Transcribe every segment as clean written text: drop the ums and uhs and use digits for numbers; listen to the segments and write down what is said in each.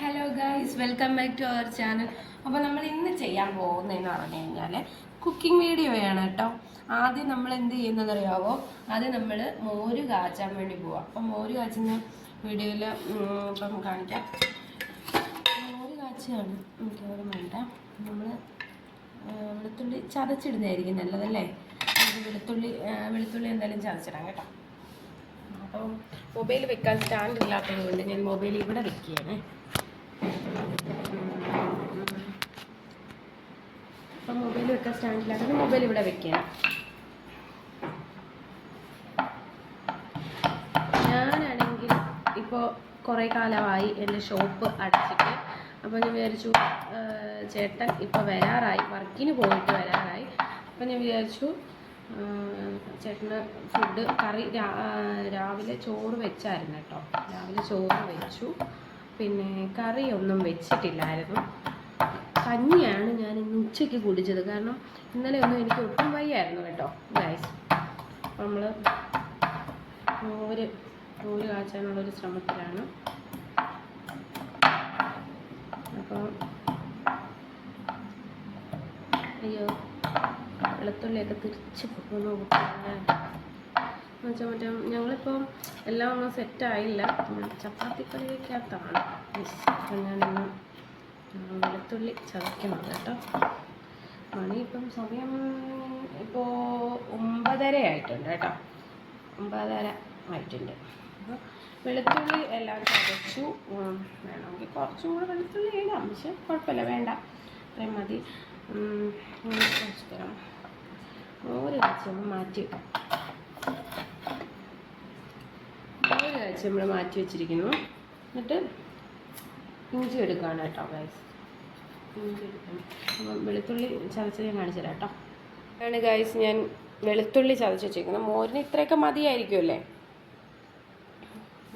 Hello guys, welcome back to our channel. അപ്പോൾ നമ്മൾ ഇന്ന് ചെയ്യാൻ പോകുന്നതെന്ന് പറഞ്ഞു കഴിഞ്ഞാൽ കുക്കിംഗ് വീഡിയോയാണ് കേട്ടോ. ആദ്യം നമ്മൾ എന്ത് ചെയ്യുന്നതെന്നറിയാവോ? ആദ്യം നമ്മൾ മോര് കാച്ചാൻ വേണ്ടി പോവാം. അപ്പം മോര് കാച്ചുന്ന വീഡിയോയിൽ ഇപ്പം കാണിക്കാം. മോര് കാച്ചുകയാണ് മിക്കവാറും വേണ്ട. നമ്മൾ വെളുത്തുള്ളി ചതച്ചിടുന്നതായിരിക്കും നല്ലതല്ലേ. വെളുത്തുള്ളി എന്തായാലും ചതച്ചിടാം കേട്ടോ. അപ്പം മൊബൈൽ വെക്കാൻ സ്റ്റാൻഡ് ഇല്ലാത്തത് കൊണ്ട് ഞാൻ മൊബൈൽ ഇവിടെ വെക്കുകയാണ്. അപ്പം മൊബൈൽ വെക്കാൻ സ്റ്റാൻഡില്ലാത്തത് മൊബൈൽ ഇവിടെ വെക്കുകയാണ്. ഞാനാണെങ്കിൽ ഇപ്പോൾ കുറേ കാലമായി എൻ്റെ ഷോപ്പ് അടച്ചിട്ട്. അപ്പോൾ ഞാൻ വിചാരിച്ചു ചേട്ടൻ ഇപ്പോൾ വരാറായി, വർക്കിന് പോയിട്ട് വരാറായി. അപ്പം ഞാൻ വിചാരിച്ചു ചേട്ടന് ഫുഡ് കറി രാവിലെ ചോറ് വെച്ചായിരുന്നു കേട്ടോ. രാവിലെ ചോറ് വെച്ചു, പിന്നെ കറിയൊന്നും വെച്ചിട്ടില്ലായിരുന്നു. കഞ്ഞിയാണ് ഞാൻ ഇന്ന് ഉച്ചയ്ക്ക് കുടിച്ചത്. കാരണം ഇന്നലെ ഒന്നും എനിക്ക് ഒട്ടും വയ്യായിരുന്നു കേട്ടോ ഗൈസ്. അപ്പം നമ്മൾ മോര് കാച്ചാനുള്ളൊരു ശ്രമത്തിലാണ്. അപ്പോൾ അയ്യോ, വെളുത്തുള്ളിയൊക്കെ തിരിച്ച് പോകുന്നു എന്നുവെച്ചാൽ മറ്റേ ഞങ്ങളിപ്പോൾ എല്ലാം ഒന്നും സെറ്റായില്ല. ചപ്പാത്തിക്കറിക്കകത്താണ്. അപ്പം ഞാനിന്ന് വെളുത്തുള്ളി ചതയ്ക്കണം കേട്ടോ. മണി ഇപ്പം സമയം ഇപ്പോൾ 9:30 ആയിട്ടുണ്ട് കേട്ടോ. 9:30 ആയിട്ടുണ്ട്. അപ്പോൾ വെളുത്തുള്ളി എല്ലാം ചതച്ചു. വേണമെങ്കിൽ കുറച്ചും കൂടെ വെളുത്തുള്ളി ഇടാം, പക്ഷെ കുഴപ്പമില്ല, വേണ്ട, അത്രയും മതി. കുറച്ച് തരാം. മോര് കാച്ചി മാറ്റി വെക്കാം. മോര് കാച്ചി നമ്മൾ മാറ്റി വെച്ചിരിക്കുന്നു. എന്നിട്ട് ഇഞ്ചി എടുക്കുകയാണ് കേട്ടോ ഗൈസ്. ഇഞ്ചി എടുക്കണം. അപ്പം വെളുത്തുള്ളി ചതച്ചത് ഞാൻ കാണിച്ചു തരാം കേട്ടോ. ആണ് ഗൈസ്, ഞാൻ വെളുത്തുള്ളി ചതച്ച് വെച്ചിരിക്കുന്നത്. മോരിന് ഇത്രയൊക്കെ മതിയായിരിക്കുമല്ലേ.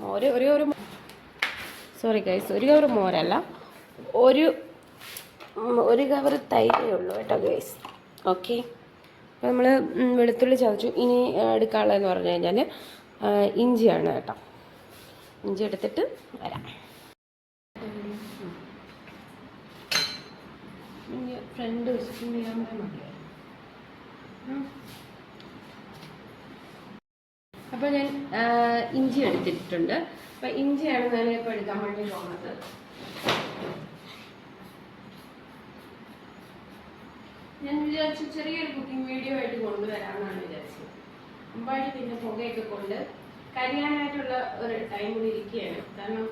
മോര് ഒരു സോറി ഗൈസ്, ഒരു കവർ മോരല്ല, ഒരു കവർ തൈരേ ഉള്ളൂ കേട്ടോ ഗൈസ്. ഓക്കെ, അപ്പോൾ നമ്മൾ വെളുത്തുള്ളി ചതച്ചു. ഇനി എടുക്കാനുള്ളതെന്ന് പറഞ്ഞു കഴിഞ്ഞാൽ ഇഞ്ചിയാണ് കേട്ടോ. ഇഞ്ചി എടുത്തിട്ട് വരാം. ഫ്രണ്ട് വെച്ചിട്ട് മതിയായിരുന്നു. അപ്പോൾ ഞാൻ ഇഞ്ചി എടുത്തിട്ടുണ്ട്. അപ്പം ഇഞ്ചിയാണ് ഞാൻ ഇപ്പോൾ എടുക്കാൻ വേണ്ടി പോകുന്നത്. ഞാൻ വിചാരിച്ചു ചെറിയൊരു കുക്കിംഗ് വീഡിയോ ആയിട്ട് കൊണ്ടുവരാമെന്നാണ് വിചാരിച്ചത്. അമ്പാടി പിന്നെ പുകയൊക്കെ കൊണ്ട് കരിയാനായിട്ടുള്ള ഒരു ടൈം കൂടി ഇരിക്കുകയാണ്. കാരണം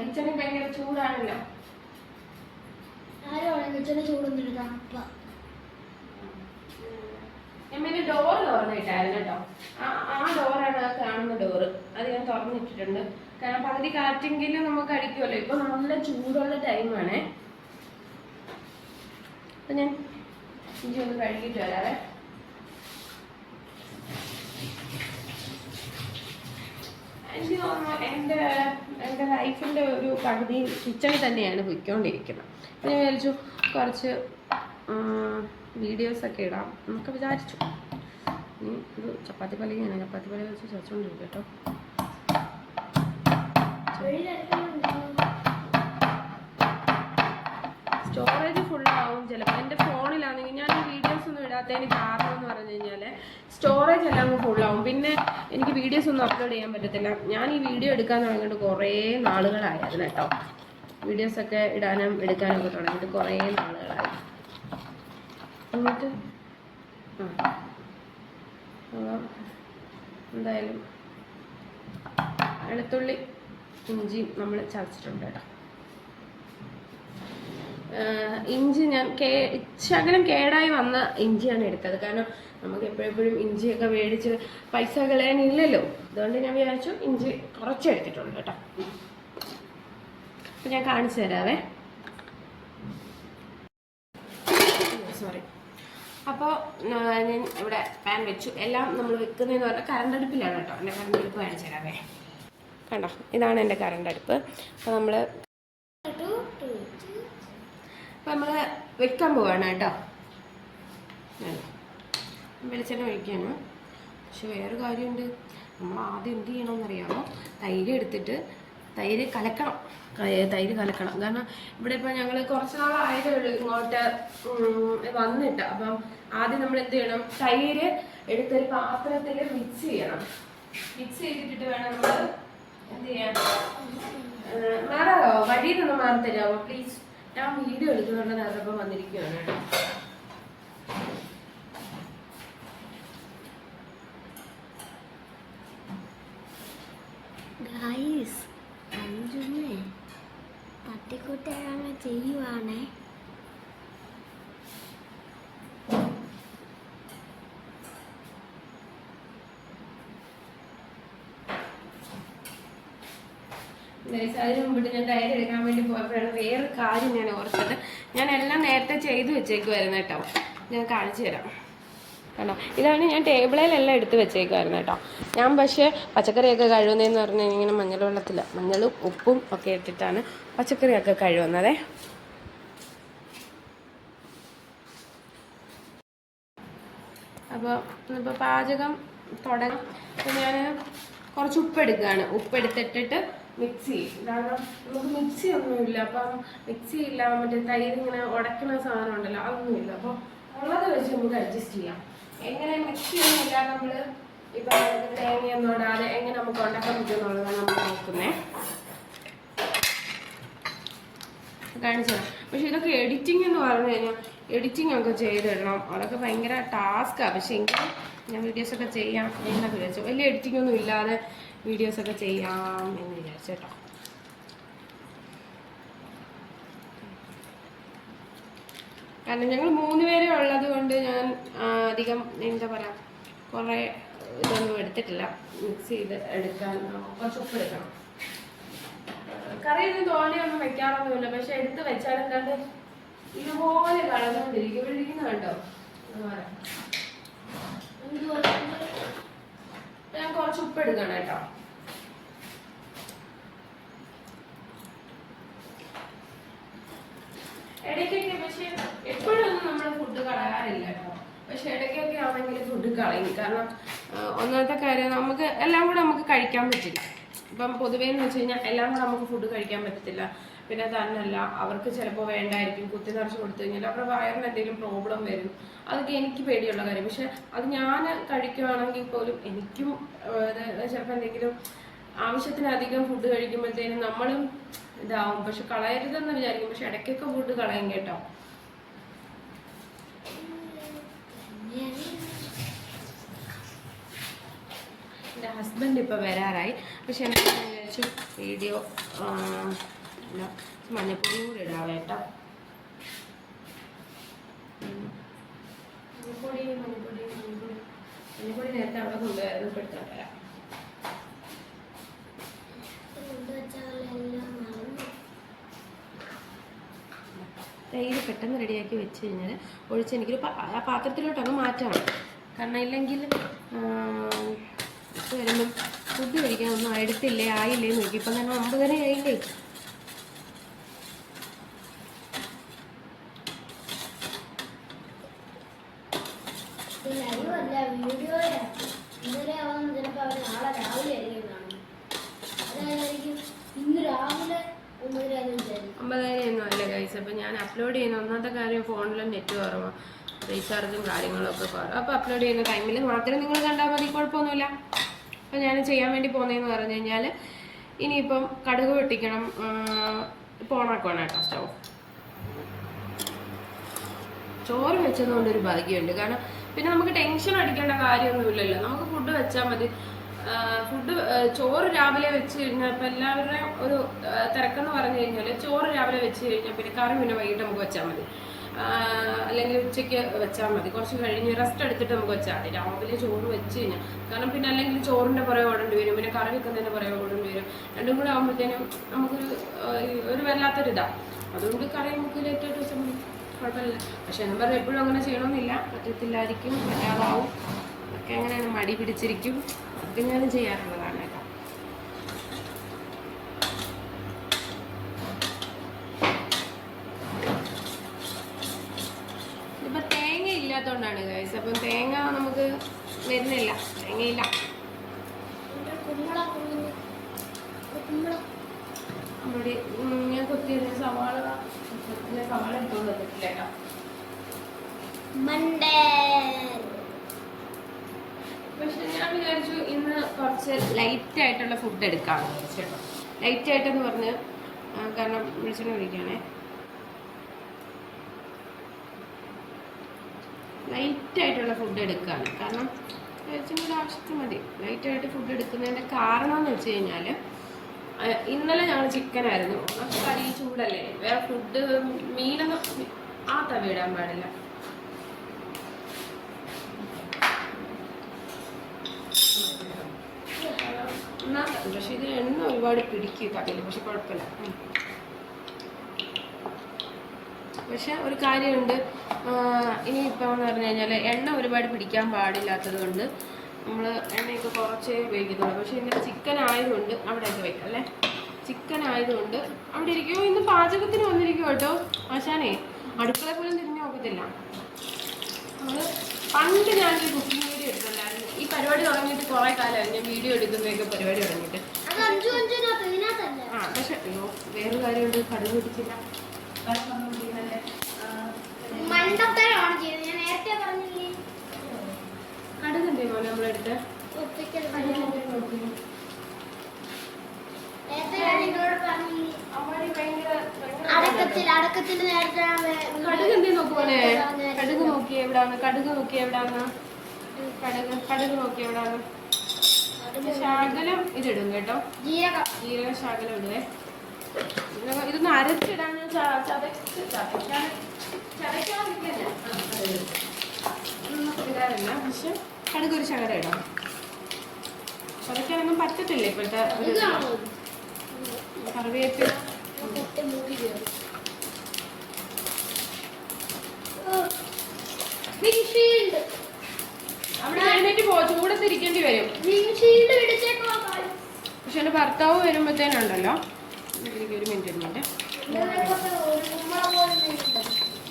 കിച്ചണിൽ ഭയങ്കര ചൂടാണല്ലോ. ഞാൻ പിന്നെ ഡോറ് തുറന്നിട്ടായിരുന്നു കേട്ടോ. ആ ഡോറാണ് ആ കാണുന്ന ഡോറ്. അത് ഞാൻ തുറന്നിട്ടിട്ടുണ്ട്. കാരണം പകുതി കാറ്റെങ്കിലും നമുക്ക് അടിക്കുമല്ലോ. ഇപ്പൊ നല്ല ചൂടുള്ള ടൈമാണേ. അപ്പൊ ഞാൻ ഇഞ്ചി ഒന്ന് കഴുകിയിട്ട് വരാവേ. എനിക്ക് തോന്നുന്നു എൻ്റെ ലൈഫിൻ്റെ ഒരു പകുതി കിച്ചണിൽ തന്നെയാണ് പോയിക്കൊണ്ടിരിക്കുന്നത്. അപ്പം ഞാൻ വിചാരിച്ചു കുറച്ച് വീഡിയോസൊക്കെ ഇടാം എന്നൊക്കെ വിചാരിച്ചു. ഇത് ചപ്പാത്തി പലകയാണ്. ചപ്പാത്തി പലക വെച്ച് ചതച്ചുകൊണ്ടിരിക്കും കേട്ടോ. സ്റ്റോറേജ് ഫുള്ളാവും ചിലപ്പോൾ. എൻ്റെ ഫോണിലാണെങ്കിൽ ഞാൻ ഈ വീഡിയോസ് ഒന്നും ഇടാത്തതിന് കാരണം എന്ന് പറഞ്ഞു കഴിഞ്ഞാൽ സ്റ്റോറേജ് എല്ലാം ഫുള്ളാവും. പിന്നെ എനിക്ക് വീഡിയോസ് ഒന്നും അപ്ലോഡ് ചെയ്യാൻ പറ്റത്തില്ല. ഞാൻ ഈ വീഡിയോ എടുക്കാൻ തുടങ്ങിയിട്ട് കുറേ നാളുകളായിരുന്നു കേട്ടോ. വീഡിയോസൊക്കെ ഇടാനും എടുക്കാനൊക്കെ തുടങ്ങിയിട്ട് കുറേ നാളുകളായി. എന്നിട്ട് എന്തായാലും വെളുത്തുള്ളി ഇഞ്ചി നമ്മൾ ചതച്ചിട്ടുണ്ട് കേട്ടോ. ഇഞ്ചി ഞാൻ ശകലം കേടായി വന്ന ഇഞ്ചിയാണ് എടുത്തത്. കാരണം നമുക്ക് എപ്പോഴെപ്പോഴും ഇഞ്ചിയൊക്കെ മേടിച്ച് പൈസ കളയാനില്ലല്ലോ. അതുകൊണ്ട് ഞാൻ വിചാരിച്ചു ഇഞ്ചി കുറച്ചെടുത്തിട്ടുണ്ട് കേട്ടോ. അപ്പം ഞാൻ കാണിച്ചു തരാവേ. സോറി. അപ്പോൾ ഞാൻ ഇവിടെ പാൻ വെച്ചു. എല്ലാം നമ്മൾ വെക്കുന്നതെന്ന് പറഞ്ഞാൽ കറണ്ടടുപ്പിലാണ് കേട്ടോ. എൻ്റെ കറണ്ടടുപ്പ് കാണിച്ചു തരാവേ. കണ്ടോ, ഇതാണ് എൻ്റെ കറണ്ടടുപ്പ്. അപ്പോൾ നമ്മൾ വെക്കാൻ പോവാണ് കേട്ടോ. വെളിച്ചെണ്ണ ഒഴിക്കുകയാണ്. പക്ഷെ വേറെ കാര്യമുണ്ട്. നമ്മൾ ആദ്യം എന്ത് ചെയ്യണമെന്നറിയാമോ? തൈര് എടുത്തിട്ട് തൈര് കലക്കണം. തൈര് കലക്കണം. കാരണം ഇവിടെ ഇപ്പം ഞങ്ങൾ കുറച്ച് നാളായതേ ഉള്ളൂ ഇങ്ങോട്ട് വന്നിട്ട്. അപ്പം ആദ്യം നമ്മൾ എന്ത് ചെയ്യണം, തൈര് എടുത്തൊരു പാത്രത്തിൽ മിക്സ് ചെയ്യണം. മിക്സ് ചെയ്തിട്ട് വേണം നമ്മൾ എന്ത് ചെയ്യാൻ. മാറാവോ? വഴിയിൽ നിന്ന് മാറി തരാമോ പ്ലീസ്? ഞാൻ വീഡിയോ എടുക്കുന്നുണ്ട്, നേരത്തെ വന്നിരിക്കുകയാണ് കേട്ടോ. അഞ്ചുമേ തട്ടിക്കൂട്ടുകാരനെ ചെയ്യുവാണേ. അതിന് മുമ്പിട്ട് ഞാൻ തൈര് എടുക്കാൻ വേണ്ടി പോയപ്പോഴാണ് വേറെ കാര്യം ഞാൻ ഓർത്തത്. ഞാൻ എല്ലാം നേരത്തെ ചെയ്ത് വെച്ചേക്കുമായിരുന്നു കേട്ടോ. ഞാൻ കാണിച്ചു തരാം. കണ്ടോ, ഇതാണ് ഞാൻ ടേബിളിലെല്ലാം എടുത്ത് വെച്ചേക്കുമായിരുന്നു കേട്ടോ. ഞാൻ പക്ഷേ പച്ചക്കറിയൊക്കെ കഴുകുന്നതെന്ന് പറഞ്ഞു കഴിഞ്ഞാൽ ഇങ്ങനെ മഞ്ഞൾ വെള്ളത്തില്ല, മഞ്ഞളും ഉപ്പും ഒക്കെ ഇട്ടിട്ടാണ് പച്ചക്കറിയൊക്കെ കഴുകുന്നതേ. അപ്പോൾ പാചകം തുടങ്ങാം. അപ്പോൾ ഞാൻ കുറച്ച് ഉപ്പെടുക്കുകയാണ്. ഉപ്പെടുത്തിട്ടിട്ട് മിക്സി, കാരണം നമുക്ക് മിക്സി ഒന്നുമില്ല. അപ്പം മിക്സി ഇല്ല, മറ്റേ തൈര് ഇങ്ങനെ ഉടയ്ക്കുന്ന സാധനം ഉണ്ടല്ലോ, അതൊന്നുമില്ല. അപ്പോൾ ഉള്ളത് വെച്ച് നമുക്ക് അഡ്ജസ്റ്റ് ചെയ്യാം. എങ്ങനെ മിക്സി ഒന്നും ഇല്ലാതെ നമ്മൾ ഇപ്പം തേങ്ങയൊന്നും ഇടാതെ എങ്ങനെ നമുക്ക് ഉണ്ടാക്കാൻ പറ്റുമെന്നുള്ളതാണ് നമ്മൾ നോക്കുന്നത്. കാണിച്ചു തരാം. പക്ഷെ ഇതൊക്കെ എഡിറ്റിംഗ് എന്ന് പറഞ്ഞു കഴിഞ്ഞാൽ എഡിറ്റിംഗ് ഒക്കെ ചെയ്തിടണം, അതൊക്കെ ഭയങ്കര ടാസ്ക്കാണ്. പക്ഷെ എങ്കിലും ഞാൻ വീഡിയോസൊക്കെ ചെയ്യാം എന്നൊക്കെ വിചാരിച്ചു. വലിയ എഡിറ്റിംഗ് ഒന്നും ഇല്ലാതെ വീഡിയോസൊക്കെ ചെയ്യാം എന്ന് വിചാരിച്ചു കേട്ടോ. കാരണം ഞങ്ങൾ 3 പേരെ ഉള്ളത് കൊണ്ട് ഞാൻ അധികം എന്താ പറയുക കുറേ ഇതൊന്നും എടുത്തിട്ടില്ല. മിക്സ് ചെയ്ത് എടുക്കാൻ കുറച്ച് ഉപ്പ് എടുക്കണം. കറിയൊന്നും തോനെയൊന്നും വെക്കാറൊന്നുമില്ല, പക്ഷെ എടുത്ത് വെച്ചാൽ എന്താണ്ട് ഇതുപോലെ കളഞ്ഞുകൊണ്ടിരിക്കും. ഇവിടെ ഇരിക്കുന്ന കണ്ടോ, ഞാൻ കുറച്ച് ഉപ്പ് എടുക്കണം കേട്ടോ. ഇടയ്ക്കൊക്കെ, പക്ഷെ എപ്പോഴൊന്നും നമ്മൾ ഫുഡ് കളയാറില്ല കേട്ടോ. പക്ഷെ ഇടയ്ക്കൊക്കെ ആണെങ്കിൽ ഫുഡ് കളയും. കാരണം ഒന്നാമത്തെ കാര്യം, നമുക്ക് എല്ലാം കൂടെ നമുക്ക് കഴിക്കാൻ പറ്റില്ല. ഇപ്പം പൊതുവേ എന്ന് വെച്ച് കഴിഞ്ഞാൽ എല്ലാം കൂടെ നമുക്ക് ഫുഡ് കഴിക്കാൻ പറ്റത്തില്ല. പിന്നെ തന്നല്ല, അവർക്ക് ചിലപ്പോൾ വേണ്ടായിരിക്കും. കുത്തി നിറച്ച് കൊടുത്തു കഴിഞ്ഞാൽ അവരുടെ വയറിന് എന്തെങ്കിലും പ്രോബ്ലം വരും. അതൊക്കെ എനിക്ക് പേടിയുള്ള കാര്യം. പക്ഷെ അത് ഞാൻ കഴിക്കുവാണെങ്കിൽ പോലും എനിക്കും ചിലപ്പോൾ എന്തെങ്കിലും ആവശ്യത്തിനധികം ഫുഡ് കഴിക്കുമ്പോഴത്തേനും നമ്മളും ഇതാവും. പക്ഷെ കളയരുതെന്ന് വിചാരിക്കും. പക്ഷെ ഇടയ്ക്കൊക്കെ ഫുഡ് കളയും കേട്ടോ. എൻ്റെ ഹസ്ബൻഡ് ഇപ്പോൾ വരാറായി. പക്ഷെ എന്താ വിചാരിച്ചു വീഡിയോ മഞ്ഞപ്പൊടിയും കൂടി ഇടാം കേട്ടോ. മഞ്ഞപ്പൊടി നേരത്തെ അവിടെ കൊണ്ടുവരുന്നു, എടുത്തോണ്ട് വരാം. തൈര് പെട്ടെന്ന് റെഡിയാക്കി വെച്ച് കഴിഞ്ഞാൽ ഒഴിച്ച് എനിക്കൊരു ആ പാത്രത്തിലോട്ടൊന്ന് മാറ്റണം. കാരണം ഇല്ലെങ്കിൽ വരുമ്പം ഫുഡ് കഴിക്കാൻ ഒന്നും എടുത്തില്ലേ ആയില്ലേ നോക്കി. ഇപ്പം തന്നെ 9:30 ആയില്ലേ. ഒന്നും അല്ല ഗൈസ്. അപ്പം ഞാൻ അപ്ലോഡ് ചെയ്യുന്ന ഒന്നാമത്തെ കാര്യം ഫോണിൽ നെറ്റ് കുറവാണ്, റീചാർജും കാര്യങ്ങളൊക്കെ കുറവ്. അപ്പോൾ അപ്ലോഡ് ചെയ്യുന്ന ടൈമിൽ മാത്രം നിങ്ങൾ കണ്ടാൽ മതി, കുഴപ്പമൊന്നുമില്ല. അപ്പം ഞാൻ ചെയ്യാൻ വേണ്ടി പോകുന്നതെന്ന് പറഞ്ഞു കഴിഞ്ഞാൽ ഇനിയിപ്പം കടുക് പൊട്ടിക്കണം. ഇപ്പോൾ ഓണാക്കണം കേട്ടോ സ്റ്റൗ. ചോറ് വെച്ചതുകൊണ്ടൊരു ഭാഗ്യമുണ്ട്. കാരണം പിന്നെ നമുക്ക് ടെൻഷൻ അടിക്കേണ്ട കാര്യമൊന്നുമില്ലല്ലോ. നമുക്ക് ഫുഡ് വെച്ചാൽ മതി. ചോറ് രാവിലെ വെച്ച് കഴിഞ്ഞാൽ ഇപ്പം എല്ലാവരുടെയും ഒരു തിരക്കെന്ന് പറഞ്ഞു കഴിഞ്ഞാൽ ചോറ് രാവിലെ വെച്ച് കഴിഞ്ഞാൽ പിന്നെ കറി പിന്നെ വൈകിട്ട് നമുക്ക് വെച്ചാൽ മതി. അല്ലെങ്കിൽ ഉച്ചയ്ക്ക് വെച്ചാൽ മതി. കുറച്ച് കഴിഞ്ഞ് റെസ്റ്റ് എടുത്തിട്ട് നമുക്ക് വെച്ചാൽ മതി. രാവിലെ ചോറ് വെച്ച് കഴിഞ്ഞാൽ കാരണം പിന്നെ അല്ലെങ്കിൽ ചോറിൻ്റെ പുറകെ ഓടേണ്ടി വരും, പിന്നെ കറി വെക്കുന്നതിൻ്റെ പുറകെ ഓടേണ്ടി വരും. രണ്ടും കൂടെ ആകുമ്പോഴത്തേനും നമുക്കൊരു വല്ലാത്തൊരിതാണ്. അതുകൊണ്ട് കറി നമുക്ക് ലേറ്റായിട്ട് വെച്ചാൽ മതി, കുഴപ്പമില്ല. പക്ഷെ എന്ന് പറഞ്ഞാൽ എപ്പോഴും അങ്ങനെ ചെയ്യണമെന്നില്ല, പറ്റത്തില്ലായിരിക്കും, പറ്റാതാവും, ഒക്കെ അങ്ങനെയാണ്, മടി പിടിച്ചിരിക്കും. അതൊക്കെ ഞാനും ചെയ്യാറുള്ളതാണ് കേട്ടോ. ഇപ്പം തേങ്ങ ഇല്ലാത്തതുകൊണ്ടാണ് ഗൈസ്. അപ്പം തേങ്ങ നമുക്ക് വരുന്നില്ല, തേങ്ങയില്ല. ഇവിടെ ഞാൻ കൊത്തിയത് സവാള എടുത്തോണ്ട് വന്നിട്ടില്ല കേട്ടോ. പക്ഷെ ഞാൻ വിചാരിച്ചു ഇന്ന് കുറച്ച് ലൈറ്റ് ആയിട്ടുള്ള ഫുഡ് എടുക്കാമെന്ന് വിചാരിച്ചു. ലൈറ്റ് ആയിട്ടെന്ന് പറഞ്ഞ് കാരണം വിളിച്ചിട്ട് വിളിക്കുകയാണേ. ലൈറ്റ് ആയിട്ടുള്ള ഫുഡ് എടുക്കുകയാണ് കാരണം വിചാരിച്ചെങ്കിൽ ആവശ്യത്തിന് മതി. ലൈറ്റായിട്ട് ഫുഡ് എടുക്കുന്നതിൻ്റെ കാരണം എന്ന് വെച്ച് കഴിഞ്ഞാൽ ഇന്നലെ ഞങ്ങൾ ചിക്കനായിരുന്നു. കറി ചൂടല്ലേ, വേറെ ഫുഡ് മീനൊന്നും ആ തവ ഇടാൻ പാടില്ല. പക്ഷെ ഇത് എണ്ണ ഒരുപാട് പിടിക്കും കറിയിൽ, പക്ഷെ കുഴപ്പമില്ല. പക്ഷെ ഒരു കാര്യമുണ്ട്, ഇനിയിപ്പോൾ എന്ന് പറഞ്ഞു കഴിഞ്ഞാൽ എണ്ണ ഒരുപാട് പിടിക്കാൻ പാടില്ലാത്തത് കൊണ്ട് നമ്മൾ എണ്ണയൊക്കെ കുറച്ചേ ഉപയോഗിക്കുന്നുള്ളൂ. പക്ഷെ ഇങ്ങനെ ചിക്കൻ ആയതുകൊണ്ട് അവിടെയൊക്കെ വെക്കാം അല്ലേ. ചിക്കൻ ആയതുകൊണ്ട് അവിടെ ഇരിക്കുമോ. ഇന്ന് പാചകത്തിന് വന്നിരിക്കും കേട്ടോ. ആശാനേ അടുക്കള പോലും തിരിഞ്ഞു നോക്കത്തില്ല. നമ്മൾ പണ്ട് ഞാനൊരു കുക്കിംഗ് വീഡിയോ എടുത്തിട്ടുണ്ടായിരുന്നു. ഈ പരിപാടി തുടങ്ങിയിട്ട് കുറേ കാലമായി ഞാൻ വീഡിയോ എടുക്കുന്നതൊക്കെ പരിപാടി തുടങ്ങിയിട്ട്. പക്ഷെ അയ്യോ വേറൊരു കാര്യമുണ്ട്, കടുക് പിടിച്ചില്ല. കടുകുണ്ടേ പോലെ നമ്മളെടുത്ത് കടുക് എന്തേ നോക്കുപോലെ. കടുക് നോക്കി എവിടാന്ന്, കടുക് നോക്കി എവിടാന്ന്, കടുക് നോക്കി എവിടാന്ന്. ശകലം ഇതിടും കേട്ടോ, ജീരക ശകലം ഇടുവേ. ഇതൊന്ന് അരച്ചിടാന്ന് ഇടാറില്ല. പക്ഷെ കടുക് ഒരു ശകലം ഇടാം. ചതയ്ക്കാനൊന്നും പറ്റത്തില്ല ഇപ്പോഴത്തെ കറിവേപ്പില. അവിടെ എഴുന്നേറ്റ് ചൂടത്തിരിക്കേണ്ടി വരും. പക്ഷെ എൻ്റെ ഭർത്താവ് വരുമ്പോഴത്തേനുണ്ടല്ലോ, ഒരു മിനിറ്റ്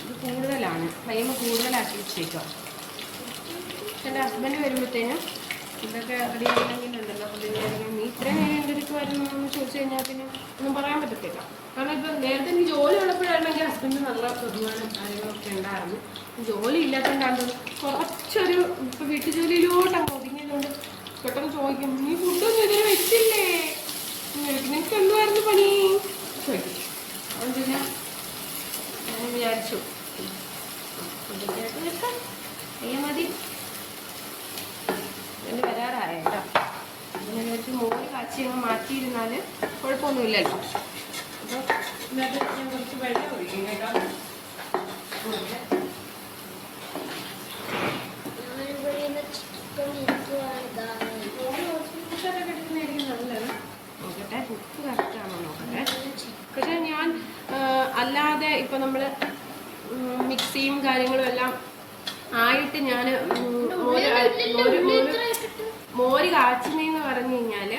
ഇത് കൂടുതലാണ്, ഫ്ലെയിം കൂടുതലാക്കി വെച്ചേക്കുക. എൻ്റെ ഹസ്ബൻഡ് വരുമ്പോഴത്തേനും ഇതൊക്കെ റെഡി ആയില്ലെങ്കിലുണ്ടല്ലോ നീ ഇത്രയും നേരം എൻ്റെ അടുത്ത് വരുന്നു എന്ന് ചോദിച്ചു കഴിഞ്ഞാൽ പിന്നെ ഒന്നും പറയാൻ പറ്റത്തില്ല. കാരണം ഇപ്പം നേരത്തെ എനിക്ക് ജോലി ഉള്ളപ്പോഴാണെങ്കിൽ ഹസ്ബൻഡ് നല്ല ബഹുമാനം കാര്യങ്ങളൊക്കെ ഉണ്ടായിരുന്നു. ജോലി ഇല്ലാത്തതുകൊണ്ടാണ് കുറച്ചൊരു ഇപ്പം വീട്ടു ജോലിയിലോട്ട് അങ്ങ് ഒതുങ്ങിയതുകൊണ്ട് പെട്ടെന്ന് ചോദിക്കും, നീ ഫുഡൊന്നും ഇതിന് വെച്ചില്ലേ, നിനക്ക് എന്തുമായിരുന്നു പണി ചോദിക്കും. അതുകൊണ്ട് ഞാൻ വിചാരിച്ചു അയ്യ മതി എൻ്റെ വരാറായ കേട്ടോ. അങ്ങനെ വിചാരിച്ച് മോര് കാച്ചി അങ്ങ് മാറ്റിയിരുന്നാൽ കുഴപ്പമൊന്നുമില്ലല്ലോ. അപ്പോൾ ഇന്നത്തെ ഞാൻ കുറച്ച് വെള്ളം ഒഴിക്കും കേട്ടോ. നല്ലത് നോക്കട്ടെ, ഉപ്പ് കറക്റ്റാണോ നോക്കട്ടെ. പക്ഷേ ഞാൻ അല്ലാതെ ഇപ്പം നമ്മൾ മിക്സിയും കാര്യങ്ങളും എല്ലാം ആയിട്ട് ഞാൻ മോര് കാച്ചുന്നതെന്ന് പറഞ്ഞു കഴിഞ്ഞാൽ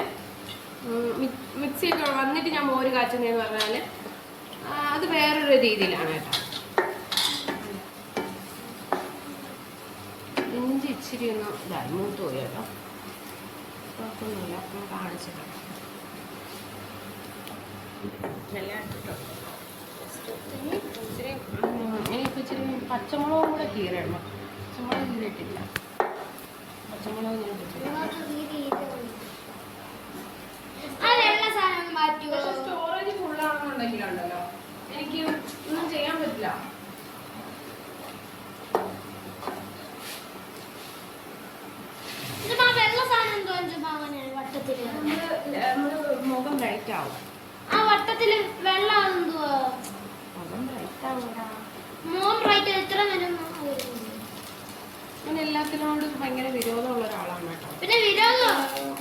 മിക്സിയൊക്കെ വന്നിട്ട് ഞാൻ മോര് കാച്ചുന്നതെന്ന് പറഞ്ഞാൽ അത് വേറൊരു രീതിയിലാണ് കേട്ടോ. ഇഞ്ചി ഇച്ചിരി ഒന്ന് ഇതായി മൂത്ത് പോയി കേട്ടോ. കുഴപ്പമൊന്നുമില്ല, ഒന്ന് കാണിച്ചിട്ടോ. എനിക്കിപ്പോൾ ഇച്ചിരി പച്ചമുളകും കൂടെ കീറിയിടണം. പച്ചമുളക് കീറിയിട്ടില്ല, പച്ചമുളക് ഞാൻ സ്റ്റോറേജ് ഫുള്ളാണെന്നുണ്ടെങ്കിലുണ്ടല്ലോ എനിക്ക് ഒന്നും ചെയ്യാൻ പറ്റില്ല. മുഖം ബ്രൈറ്റ് ആവും. ആ വട്ടത്തില് വെള്ളം മുഖം ബ്രൈറ്റ് ആവൂടാ. പിന്നെ എല്ലാത്തിനോടും ഭയങ്കര വിരോധമുള്ള ഒരാളാണ് കേട്ടോ. പിന്നെ വിരോധം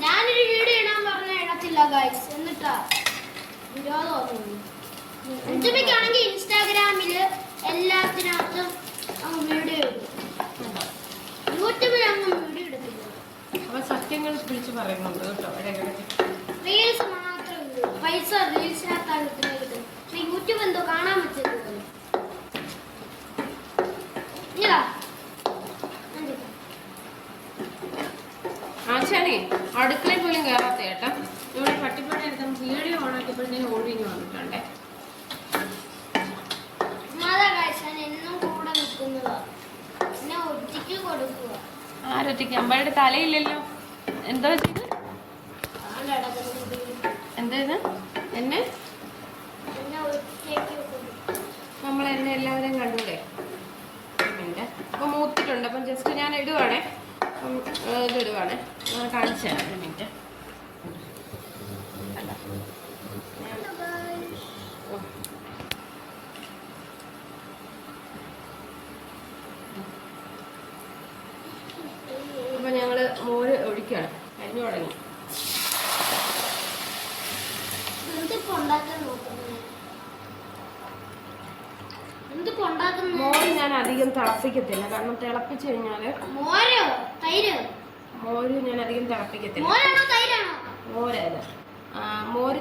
ഞാനൊരു വീഡിയോ ഇടാൻ പറഞ്ഞ ഇടത്തില്ല ഗൈസ്. എന്നിട്ടാ വിരോധം യൂട്യൂബിലാണെങ്കിൽ ഇൻസ്റ്റാഗ്രാമില് എല്ലാത്തിനകത്തും വീഡിയോ ഇടും. യൂട്യൂബിൽ അങ്ങ് വീഡിയോ എടുത്തില്ല. അപ്പൊ സത്യങ്ങൾ വിളിച്ച് പറയുന്നുണ്ട് കേട്ടോ. റീൽസ് മാത്രം പൈസ റീൽസിനകത്താണ് കിട്ടുന്നത്. യൂട്യൂബ് എന്തോ കാണാൻ പറ്റുന്നത്. ആശാനെ അടുക്കളയിൽ പോലും കയറാത്ത ചേട്ടാ. ഇവിടെ പട്ടിപ്പണി എടുത്ത് നമുക്ക് വീഡിയോ ഓണാക്കിയപ്പോഴത്തേന് ഓടിഞ്ഞ് വന്നിട്ടുണ്ടേ. എന്നും കൂടെ നിൽക്കുന്നതാ, എന്നെ ഒറ്റയ്ക്ക് കൊടുക്കുക. ആരൊറ്റയ്ക്ക്? അമ്മയുടെ തലയില്ലല്ലോ. എന്തോ ചെയ്ത് എന്താ ഇത്? എന്നെ നമ്മളെന്നെ എല്ലാവരെയും കണ്ടൂടെ? അപ്പൊ മൂത്തിട്ടുണ്ട്. അപ്പം ജസ്റ്റ് ഞാൻ ഇടുവാണേ. ഇത് ഇടുവാണേ, കാണിച്ചു തരാം. ഒരു മിനിറ്റ്. അപ്പൊ ഞങ്ങള് മോര് ഒഴിക്കുകയാണ്. അരിഞ്ഞു തുടങ്ങി. മോര് ഞാൻ അധികം തിളപ്പിക്കത്തില്ല, കാരണം തിളപ്പിച്ചു കഴിഞ്ഞാല് മോര് ഞാൻ അധികം തിളപ്പിക്കത്തില്ല. മോരല്ല, മോര്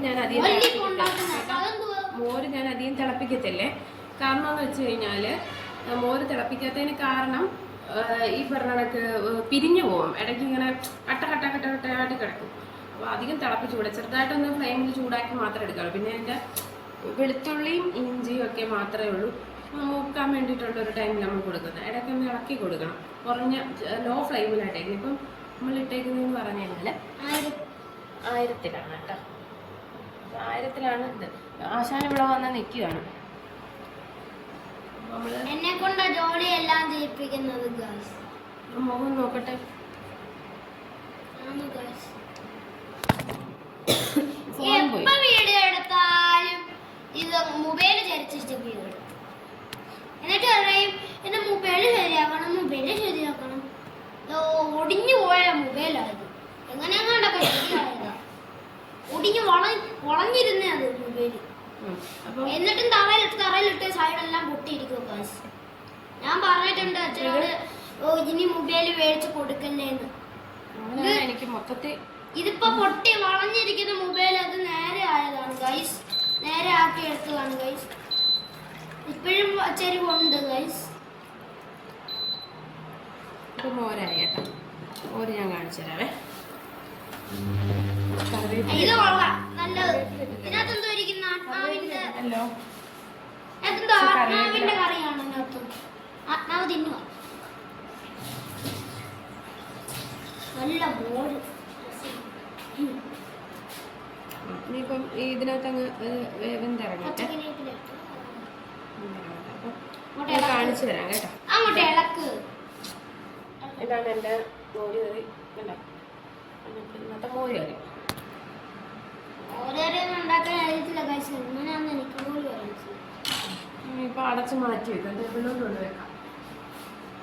ഞാൻ അധികം തിളപ്പിക്കത്തില്ലേ. കാരണം എന്ന് വെച്ച് കഴിഞ്ഞാല് മോര് തിളപ്പിക്കാത്തതിന് കാരണം ഈ പറഞ്ഞ കണക്ക് പിരിഞ്ഞു പോകും. ഇടയ്ക്ക് ഇങ്ങനെ കട്ടയായിട്ട് കിടക്കും. അപ്പോൾ അധികം തിളപ്പിച്ചുകൂടെ, ചെറുതായിട്ടൊന്ന് ഫ്ലെയിമിൽ ചൂടാക്കി മാത്രമേ എടുക്കാറുള്ളൂ. പിന്നെ അതിൻ്റെ വെളുത്തുള്ളിയും ഇഞ്ചിയും ഒക്കെ മാത്രമേ ഉള്ളൂ മൂക്കാൻ വേണ്ടിയിട്ടുള്ള ഒരു ടൈമിൽ നമ്മൾ കൊടുക്കുന്നത്. ഇടയ്ക്ക് ഒന്ന് ഇളക്കി കൊടുക്കണം, കുറഞ്ഞ ലോ ഫ്ലെയിമിലായിട്ടേക്കും. ഇപ്പം നമ്മൾ ഇട്ടേക്കുന്നതെന്ന് പറഞ്ഞു കഴിഞ്ഞാൽ 1000-ലാണ് കേട്ടോ. 1000-ലാണ് ഇത്. ആശാൻ ഇവിടെ വന്ന് നിൽക്കുകയാണ്. എന്നെ കൊണ്ട് ജോലി എല്ലാം ചെയ്യിപ്പിക്കുന്നത്. മുഖം നോക്കട്ടെ. എപ്പോ വീഡിയോ എടുത്താലും ഇത് മൊബൈൽ ചരിച്ചിട്ട് വീഡിയോ എടുക്കും. എന്നിട്ട് പറയും എന്റെ മൊബൈല് ശരിയാക്കണം. ഒടിഞ്ഞു പോയ മൊബൈലായത്. എങ്ങനെയാണ്ടൊക്കെ ശരിയായതാ. ഒടിഞ്ഞു വളഞ്ഞിരുന്നേ അത് മൊബൈല്. എന്നിട്ടും തറയിലിട്ട് സൈഡെല്ലാം പൊട്ടിയിരിക്കും. ഞാൻ പറഞ്ഞിട്ടുണ്ട് അച്ഛനോട് ഇനി മൊബൈല് മേടിച്ച് കൊടുക്കല്ലേന്ന്. എനിക്ക് മൊത്തത്തിൽ ഇതിപ്പോ പൊട്ടി വളഞ്ഞിരിക്കുന്ന മൊബൈൽ അത് നേരെ ആയതാണ് ഗൈസ്. നേരെ ആക്കി എടുത്തതാണ് ഗൈസ്. ഇപ്പോഴും ചെരിവുണ്ട് ഗൈസ്. ഇപ്പൊ മോരായി കേട്ടോ. മോര് ഞാൻ കാണിച്ചു തരാവേ. ഇത് കൊള്ളാം, നല്ലത്. ഇതിനകത്തെന്തോ ഇരിക്കുന്ന ആത്മാവിന്റെ കറിയാണ്. ഇതിനകത്ത് ആത്മാവ് തിന്നുക. നല്ല മോര്. ഇനിയിപ്പം ഇതിനകത്ത് അങ്ങ് വെന്തിറങ്ങട്ടെ. കാണിച്ചു തരാം കേട്ടോ. അങ്ങോട്ട് ഇളക്ക്. ഇതാണ് എൻ്റെ മോര് കറി. ഇന്നത്തെ മോര് കറി. ഉണ്ടാക്കാൻ അറിയത്തില്ല ഗൈസ്. എങ്ങനെയാണെന്ന് എനിക്ക് പോലും അറിയില്ല. ഇപ്പൊ അടച്ച് മാറ്റി വെക്കാം. ടേബിളിലോട്ട് കൊണ്ടുവെക്കാം.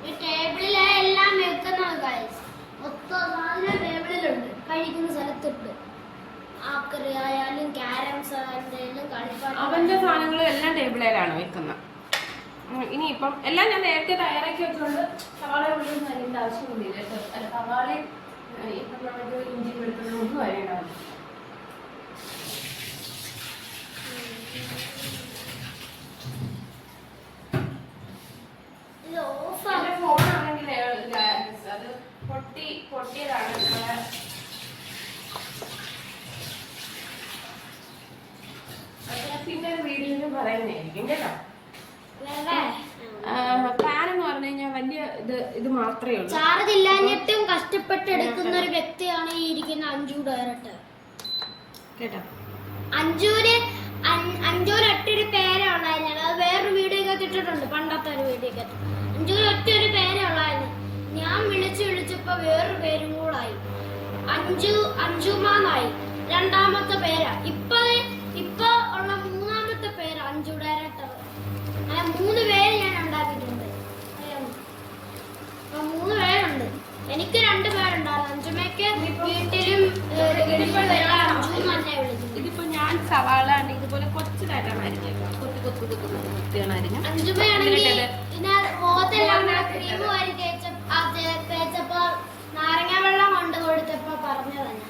ഈ ടേബിളിലെ എല്ലാം വെക്കുന്നത് ഗൈസ്. മൊത്തം സാധനം ടേബിളിലുണ്ട്. കഴിക്കുന്ന സ്ഥലത്തുണ്ട്. ആക്കറി ആയാലും ക്യാരംസ് ആയാലും കളിപ്പാട്ടം. അവന്റെ സാധനങ്ങളും എല്ലാം ടേബിളിലാണ് വെക്കുന്നത്. ഇനിയിപ്പം എല്ലാം ഞാൻ നേരത്തെ തയ്യാറാക്കി വെച്ചുകൊണ്ട് സവാള ഉള്ളിൽ അതിൻ്റെ ആവശ്യമൊന്നുമില്ല. അല്ല, സവാളയും ഇപ്പം നമുക്ക് ഇഞ്ചി വെളുത്തുള്ളി ഒന്നും വരേണ്ടാവില്ല. ഫോണാണെങ്കിൽ അത് പൊട്ടിയതാണ്. പിന്നെ ഒരു വീഡിയോയിലും പറയുന്നതായിരിക്കും കേട്ടോ. പ്ലാൻ എന്ന് പറഞ്ഞു കഴിഞ്ഞാൽ വലിയ ഇത് മാത്രമേ ഉള്ളൂ. ചാർജ് ഇല്ലാഞ്ഞിട്ടും കഷ്ടപ്പെട്ടെടുക്കുന്ന ഒരു വ്യക്തിയാണ് ഈ ഇരിക്കുന്ന അഞ്ജു ഡയറക്ടർ കേട്ടോ. അഞ്ജുവിന് ഒറ്റൊരു പേരേ ഉള്ളായിരുന്നു. അത് വേറൊരു വീഡിയോ ഇട്ടിട്ടുണ്ട്, പണ്ടത്തെ ഒരു വീഡിയോ. അഞ്ജുവിന് ഒറ്റൊരു പേരേ ഉള്ളായിരുന്നു. ഞാൻ വിളിച്ചപ്പോ വേറൊരു പേരും കൂടായി. അഞ്ജുമാന്നായി. രണ്ടാമത്തെ പേരാ. ഇപ്പൊ ഉള്ള മൂന്നാമത്തെ പേര് അഞ്ജു ഡയറക്ടർ. അങ്ങനെ 3 പേര് ഞാൻ ഉണ്ടാക്കിയിട്ടുണ്ട്. 3 പേരുണ്ട്. എനിക്ക് 2 പേരുണ്ടായിരുന്നു. അഞ്ജുമയ്ക്ക് വീട്ടിലും ഇതിപ്പോ ഞാൻ സവാള ഇതുപോലെ കൊച്ചിലായിട്ടാണ് അരിഞ്ഞേക്കാം. കൊത്തിയാണ് അരിഞ്ഞ. അഞ്ജുമയാണെങ്കിൽ ക്രീം വാരി തേച്ചപ്പോ നാരങ്ങ വെള്ളം കൊണ്ട് കൊടുത്തപ്പോ പറഞ്ഞതാണ്.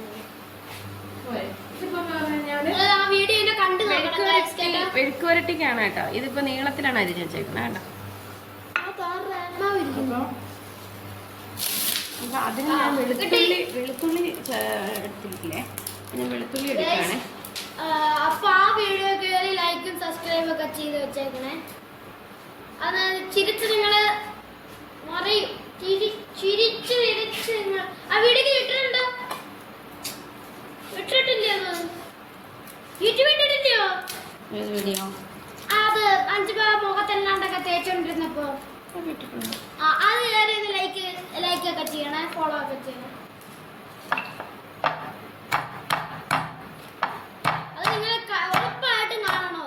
വെഴുക്കുവരട്ടിക്കാണ് കേട്ടോ. ഇതിപ്പോ നീളത്തിലാണ് അരിഞ്ഞ് വെച്ചേക്കുന്നത് കേട്ടോ. അപ്പൊ അതിന് ഞാൻ വെളുത്തുള്ളി എടുത്തിട്ടില്ലേ. ഞാൻ വെളുത്തുള്ളി എടുക്കുകയാണേ. അപ്പൊ ആ വീഡിയോ കയറി ലൈക്കും സബ്സ്ക്രൈബും ഒക്കെ ചെയ്ത് വെച്ചേക്കണേ. അത് ചിരിച്ച് നിങ്ങള് മറിയും. ചിരിച്ച് വിരിച്ച് നിങ്ങൾ ആ വീഡിയോക്ക് ഇട്ടിട്ടുണ്ടോ? ഇട്ടിട്ടില്ലയോ? യൂട്യൂബ് ഇട്ടിട്ടില്ലയോ? അത് 5 മുഖത്തെല്ലാണ്ടൊക്കെ തേച്ചോണ്ടിരുന്നപ്പോ അത് കയറി ലൈക്ക് ഒക്കെ ചെയ്യണേ, ഫോളോ ഒക്കെ ചെയ്യണേ. അത് നിങ്ങൾ ഉറപ്പായിട്ടും കാണണോ?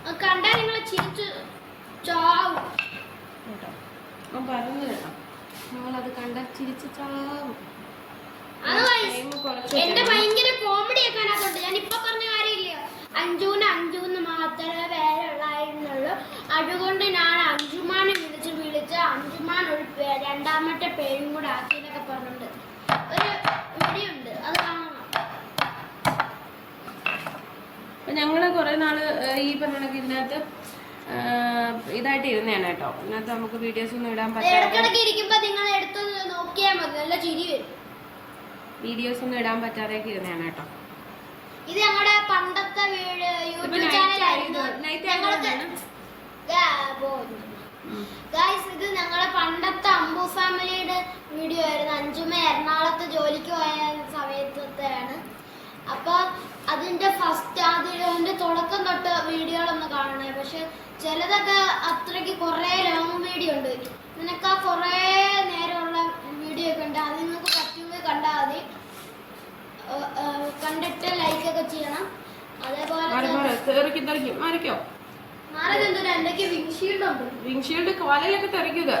അത് കണ്ടാൽ നിങ്ങൾ ചിരിച്ച് ചാവും. നമ്മളത് കണ്ട ചിരിച്ച് ചാവും. എന്റെ ഭയങ്കര കോമഡി ഒക്കെ അതിനകത്തുണ്ട്. ഞാൻ ഇപ്പൊ പറഞ്ഞ കാര്യമില്ല, അഞ്ജുന്ന് മാത്രമേ പേരുള്ളായിരുന്നുള്ളൂ. അതുകൊണ്ട് ഞാൻ അഞ്ജുമാനെ വിളിച്ച് അഞ്ജുമാൻ ഒരു രണ്ടാമത്തെ പേരും കൂടെ ആക്കിയെന്നൊക്കെ പറഞ്ഞിട്ടുണ്ട്. ഒരു വീഡിയോ ഉണ്ട്, അത് കാണണം. ഞങ്ങള് കുറെ നാള് ഈ പറഞ്ഞ ഇതിനകത്ത് ഇതായിട്ട് ഇരുന്നതാണ് കേട്ടോ. ഇതിനകത്ത് നമുക്ക് വീഡിയോസ് ഒന്നും ഇടാൻ ഇടയ്ക്കിടയ്ക്ക് ഇരിക്കുമ്പോ നിങ്ങൾ എടുത്ത് നോക്കിയാൽ മതി, നല്ല ചിരി വരും. വീഡിയോസ് ഒന്നും ഇടാൻ പറ്റാതെയൊക്കെ ഇരുന്നതാണ് കേട്ടോ. ഇത് ഞങ്ങളുടെ പണ്ടത്തെ യൂട്യൂബ് ചാനലായിരുന്നു. ഇത് ഞങ്ങളുടെ പണ്ടത്തെ അമ്പു ഫാമിലിയുടെ വീഡിയോ ആയിരുന്നു. അഞ്ജുമ എറണാകുളത്ത് ജോലിക്ക് പോയ സമയത്തെയാണ്. അപ്പൊ അതിന്റെ അതിന്റെ തുടക്കം തൊട്ട് വീഡിയോകളൊന്ന് കാണണേ. പക്ഷെ ചിലതൊക്കെ അത്രയ്ക്ക് കുറെ ലോങ് വീഡിയോ ഉണ്ട്. നിനക്ക് ആ കുറെ നേരമുള്ള വീഡിയോ ഒക്കെ ഉണ്ട്. അത് നിങ്ങൾക്ക് പറ്റുമെങ്കിൽ കണ്ടാൽ മതി. കണ്ടിട്ട് ലൈക്ക് ഒക്കെ ചെയ്യണം. അതേപോലെ എന്തൊക്കെ വിൻഷീൽഡ് ഉണ്ട്. വിൻഷീൽഡ് കാലിലൊക്കെ തെറിക്കുക.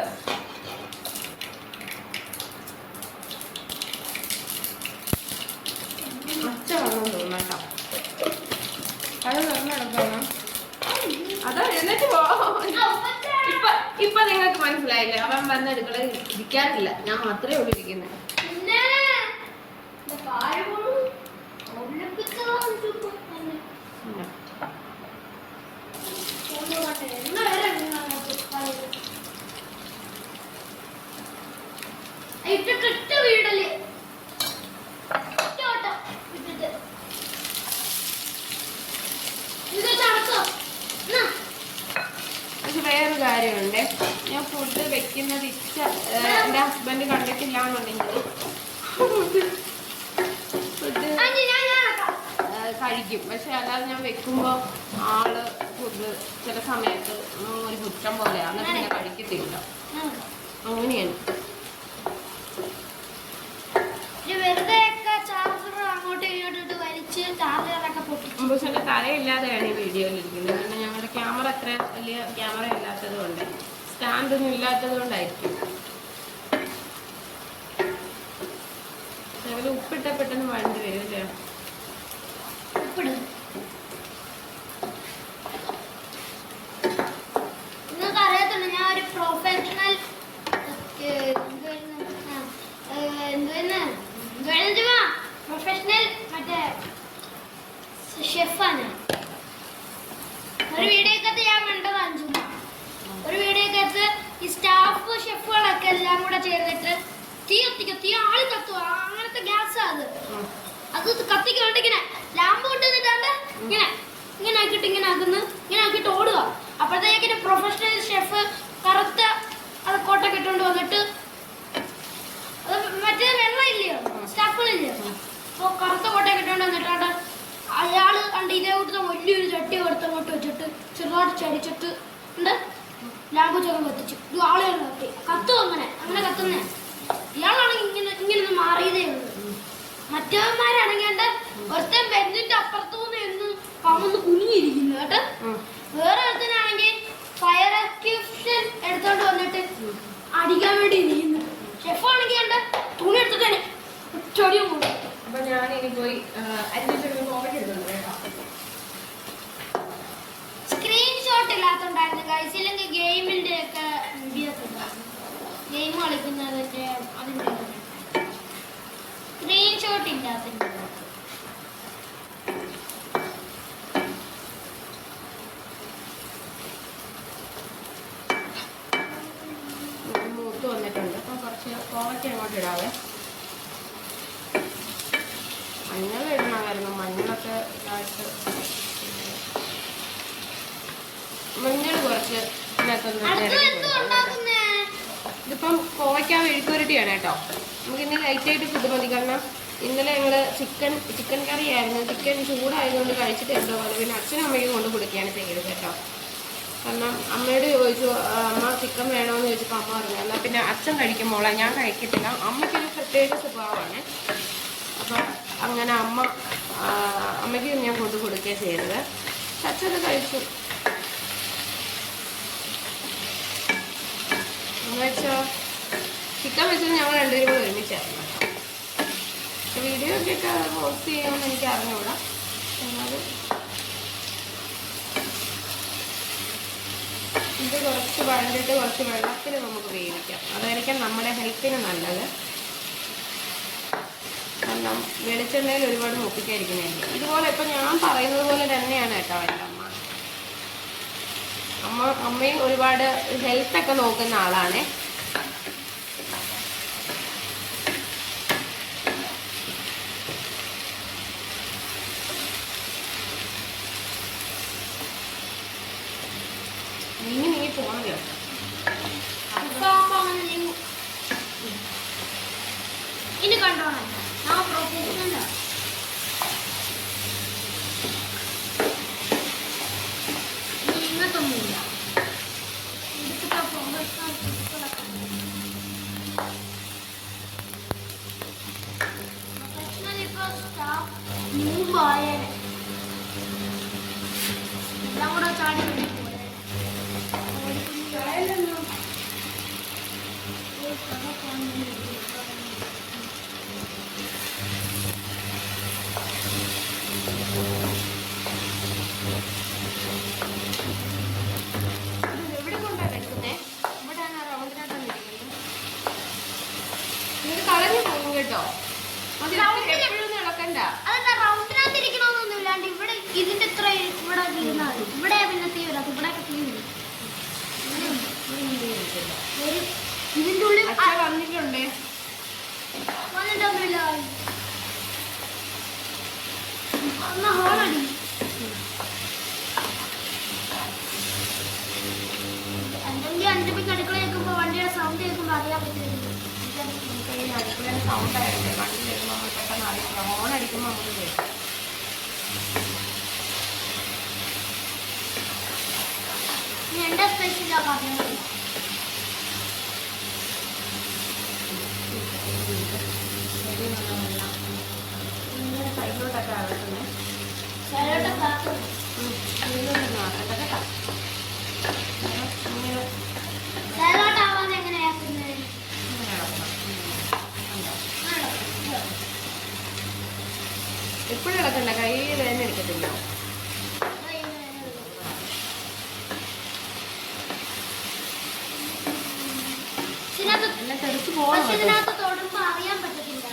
അച്ഛ വന്നു തോന്നട്ടോ. അത് തുറന്നെടുക്കണം. അതാ എന്നിട്ട് ഇപ്പൊ നിങ്ങൾക്ക് മനസ്സിലായില്ലേ? അവൻ വന്നെടുക്കള ഇരിക്കാറില്ല, ഞാൻ മാത്രമേ ഉള്ളൂ ഇരിക്കുന്നത്. വീടല് പക്ഷെ വേറൊരു കാര്യമുണ്ട്, ഞാൻ ഫുഡ് വെക്കുന്നത് എന്റെ ഹസ്ബൻഡ് കണ്ടിട്ടില്ല എന്നുണ്ടെങ്കിൽ ഫുഡ് കഴിക്കും. പക്ഷെ അല്ലാതെ ഞാൻ വെക്കുമ്പോ ആള് ഫുഡ് ചില സമയത്ത് ഒരു കുറ്റം പോലെയാണ്, പിന്നെ കഴിക്കത്തില്ല. അങ്ങനെയാണ്. പക്ഷെ എന്റെ തലയില്ലാതെയാണ് ഈ വീഡിയോയിൽ ഇരിക്കുന്നത്. പിന്നെ ഞങ്ങളുടെ ക്യാമറ അത്ര വലിയ ക്യാമറ ഇല്ലാത്തത് കൊണ്ട്, സ്റ്റാൻഡൊന്നും ഇല്ലാത്തത് കൊണ്ടായിരിക്കും. ഞങ്ങൾ ഉപ്പിട്ട പെട്ടെന്ന് വഴണ്ടി വരും അല്ലേ? നിങ്ങൾക്ക് അറിയത്തുള്ളൂ, ഞാൻ ഒരു പ്രൊഫഷണൽ മറ്റേ ഷെഫാണ്. ഒരു വീഡിയോക്കകത്ത് ഞാൻ കണ്ടത് അഞ്ജുമ. ഒരു വീഡിയോക്കകത്ത് ഈ സ്റ്റാഫ് ഷെഫുകളൊക്കെ എല്ലാം കൂടെ ചേർന്നിട്ട് തീ കത്തിക്കുക, തീ ആളി കത്തുക, അങ്ങനത്തെ ഗ്യാസാ അത് കത്തിക്കൊണ്ട് ഇങ്ങനെ ലാമ്പ് കൊണ്ടുവന്നിട്ടാണ്ട് ഇങ്ങനെ ആക്കിയിട്ട് ഇങ്ങനെ ആക്കിയിട്ട് ഓടുക. അപ്പോഴത്തേക്കിന് പ്രൊഫഷണൽ ഷെഫ് കറുത്ത അത് കോട്ടൊക്കെ ഇട്ടുകൊണ്ട് വന്നിട്ട്, അത് മറ്റേ വെള്ളം ഇല്ലയോ, സ്റ്റാഫുകളില്ലയോ, അപ്പോൾ കറുത്ത കോട്ടയൊക്കെ ഇട്ടുകൊണ്ട് വന്നിട്ടാണ്ട് അയാള് കണ്ട് ഇതേ കൂട്ടത്തെ വലിയൊരു ചട്ടി എടുത്തങ്ങോട്ട് വെച്ചിട്ട് ചെറുതായിട്ട് ചടിച്ചിട്ട് ഉണ്ട് ലാമ്പ് ചോറ് കത്തിച്ചു. ഇത് ആളുകൾ കത്തും അങ്ങനെ കത്തുന്നേ. ഇയാളാണെങ്കിൽ ഇങ്ങനെ മാറിയതേ ഉള്ളൂ. മറ്റവന്മാരാണെങ്കിൽ ഒരുത്തൻ ബെന്നിന്റെ അപ്പുറത്തുനിന്ന് എന്ന് കമന്ന് കുനിഞ്ഞിരിക്കുന്നു കേട്ടോ. വേറെ ഒരുത്തനാണെങ്കിൽ ഫയർ എക്സ്റ്റിങ്ഷൻ എടുത്തോണ്ട് വന്നിട്ട് അടിക്കാൻ വേണ്ടി ഇരിക്കുന്നു. ഷെഫാണെങ്കിൽ തുണി എടുത്തിട്ട് ചൊടിയും കൂടി. അപ്പൊ ഞാനിനി പോയി സ്ക്രീൻഷോട്ട് ഇല്ലാത്തോണ്ടായിരുന്നു ഗൈസ്. ഇല്ലെങ്കിൽ ഗെയിമിന്റെ ഒക്കെ വീഡിയോസ് ഉണ്ടായിരുന്നു. ഗെയിം കളിക്കുന്നതിന്റെ അതിന്റെ സ്ക്രീൻഷോട്ട് ഇല്ലാത്തതിന്റെ. മൂത്ത് വന്നിട്ടുണ്ട്. അപ്പൊ കുറച്ച് കോവയ്ക്ക് അങ്ങോട്ട് ഇടാവേ. ഇതിനകത്ത് ഇതായിട്ട് മഞ്ഞൾ കുറച്ച് ഇതിനകത്തൊന്ന് ഇതിപ്പം കോവയ്ക്ക മെഴുക്കുവരട്ടിയാണ് കേട്ടോ. നമുക്ക് ഇന്ന് ലൈറ്റായിട്ട് ഫുഡ് മതി. കാരണം ഇന്നലെ ഞങ്ങൾ ചിക്കൻ കറി ആയിരുന്നു. ചിക്കൻ ചൂടായതുകൊണ്ട് കഴിച്ചിട്ട് എന്തോ പോലെ. പിന്നെ അച്ഛനും അമ്മയ്ക്കും കൊണ്ട് കൊടുക്കുകയാണ് ചെയ്തത് കേട്ടോ. കാരണം അമ്മയോട് ചോദിച്ചു അമ്മ ചിക്കൻ വേണമെന്ന് ചോദിച്ചപ്പോൾ അമ്മ പറഞ്ഞു എന്നാൽ പിന്നെ അച്ഛൻ കഴിക്കുമ്പോളെ ഞാൻ കഴിക്കത്തില്ല. അമ്മയ്ക്കൊരു പ്രത്യേക സ്വഭാവമാണ്. അപ്പം അങ്ങനെ അമ്മയ്ക്ക് ഞാൻ കൊണ്ട് കൊടുക്കുകയാണ് ചെയ്തത്. അച്ഛനത് കഴിച്ചു. എന്ന് വെച്ചോ ചിക്കൻ വെച്ചത് ഞങ്ങൾ രണ്ടുപേരും കൂടെ ഒരുമിച്ചായിരുന്നു കേട്ടോ. വീഡിയോ ഒക്കെ പോസ്റ്റ് ചെയ്യുമെന്ന് എനിക്ക് അറിഞ്ഞുകൂടാ. എന്നാലും ഇത് കുറച്ച് വഴണ്ടിട്ട് കുറച്ച് വെള്ളത്തിൽ നമുക്ക് വേവിക്കാം. അതായിരിക്കും നമ്മുടെ ഹെൽത്തിന് നല്ലത്. കാരണം വെളിച്ചെണ്ണയിൽ ഒരുപാട് മൂപ്പിക്കാതിരിക്കുന്നതല്ലേ. ഇതുപോലെ ഇപ്പം ഞാൻ പറയുന്നത് പോലെ തന്നെയാണ് കേട്ടോ എൻ്റെ അമ്മയും ഒരുപാട് ഹെൽത്തൊക്കെ നോക്കുന്ന ആളാണ്. നീങ്ങി പോണല്ലോ. ഇനി കണ്ടോണം ഞാൻ പ്രൊഫഷണലാ. ഇങ്ങനത്തൊന്നുമില്ല. മുമ്പായാലും എല്ലാം കൂടെ ചാടി എവിടെ കൊണ്ടാ വെക്കുന്നേ? ഇവിടെയാണ് റൗണ്ടിനകത്താണ് ഇരിക്കുന്നത്. ഇത് കളഞ്ഞു പോകും കേട്ടോ. എപ്പോഴൊന്നും ഇളക്കണ്ട. അതെന്താ റൗണ്ടിനകത്ത് ഇരിക്കണമെന്നൊന്നും ഇല്ലാണ്ട് ഇവിടെ ഇതിന്റെ ഇത്ര ഇവിടെ ഇരുന്നാൽ ഇവിടെ പിന്നെ തീ വരാം. ഇവിടെ തീ വരും. ഇതിന്റെ ഉള്ളിൽ വന്നിട്ടുണ്ടേ വന്നിട്ടൊന്നുമില്ല. എന്നാ ഹോണടി അല്ലെങ്കിൽ 5 മിനിറ്റ് അടുക്കള കേൾക്കുമ്പോ വണ്ടിയുടെ സൗണ്ട് കേൾക്കുമ്പോ അറിയാൻ പറ്റും. അടുക്കളയുടെ സൗണ്ട് ആയിട്ട് വണ്ടി വരുമ്പോൾ നമ്മൾ പെട്ടെന്ന് അറിയില്ല. ഹോൺ അടിക്കുമ്പോൾ നമുക്ക് കേൾക്കും. എന്റെ സ്പെഷ്യലാ പറഞ്ഞത്. സൈഡിലോട്ടൊക്കെ ആകട്ടെ. സൈഡിലോട്ടൊക്കെ സൈഡിലോട്ടാവാതെ എങ്ങനെയാക്കുന്നത്? എപ്പോഴും ഇളക്കണ്ട. കൈ വേദന എടുക്കത്തില്ല. ഇതിനകത്ത് തൊടുമ്പോ അറിയാൻ പറ്റത്തില്ല.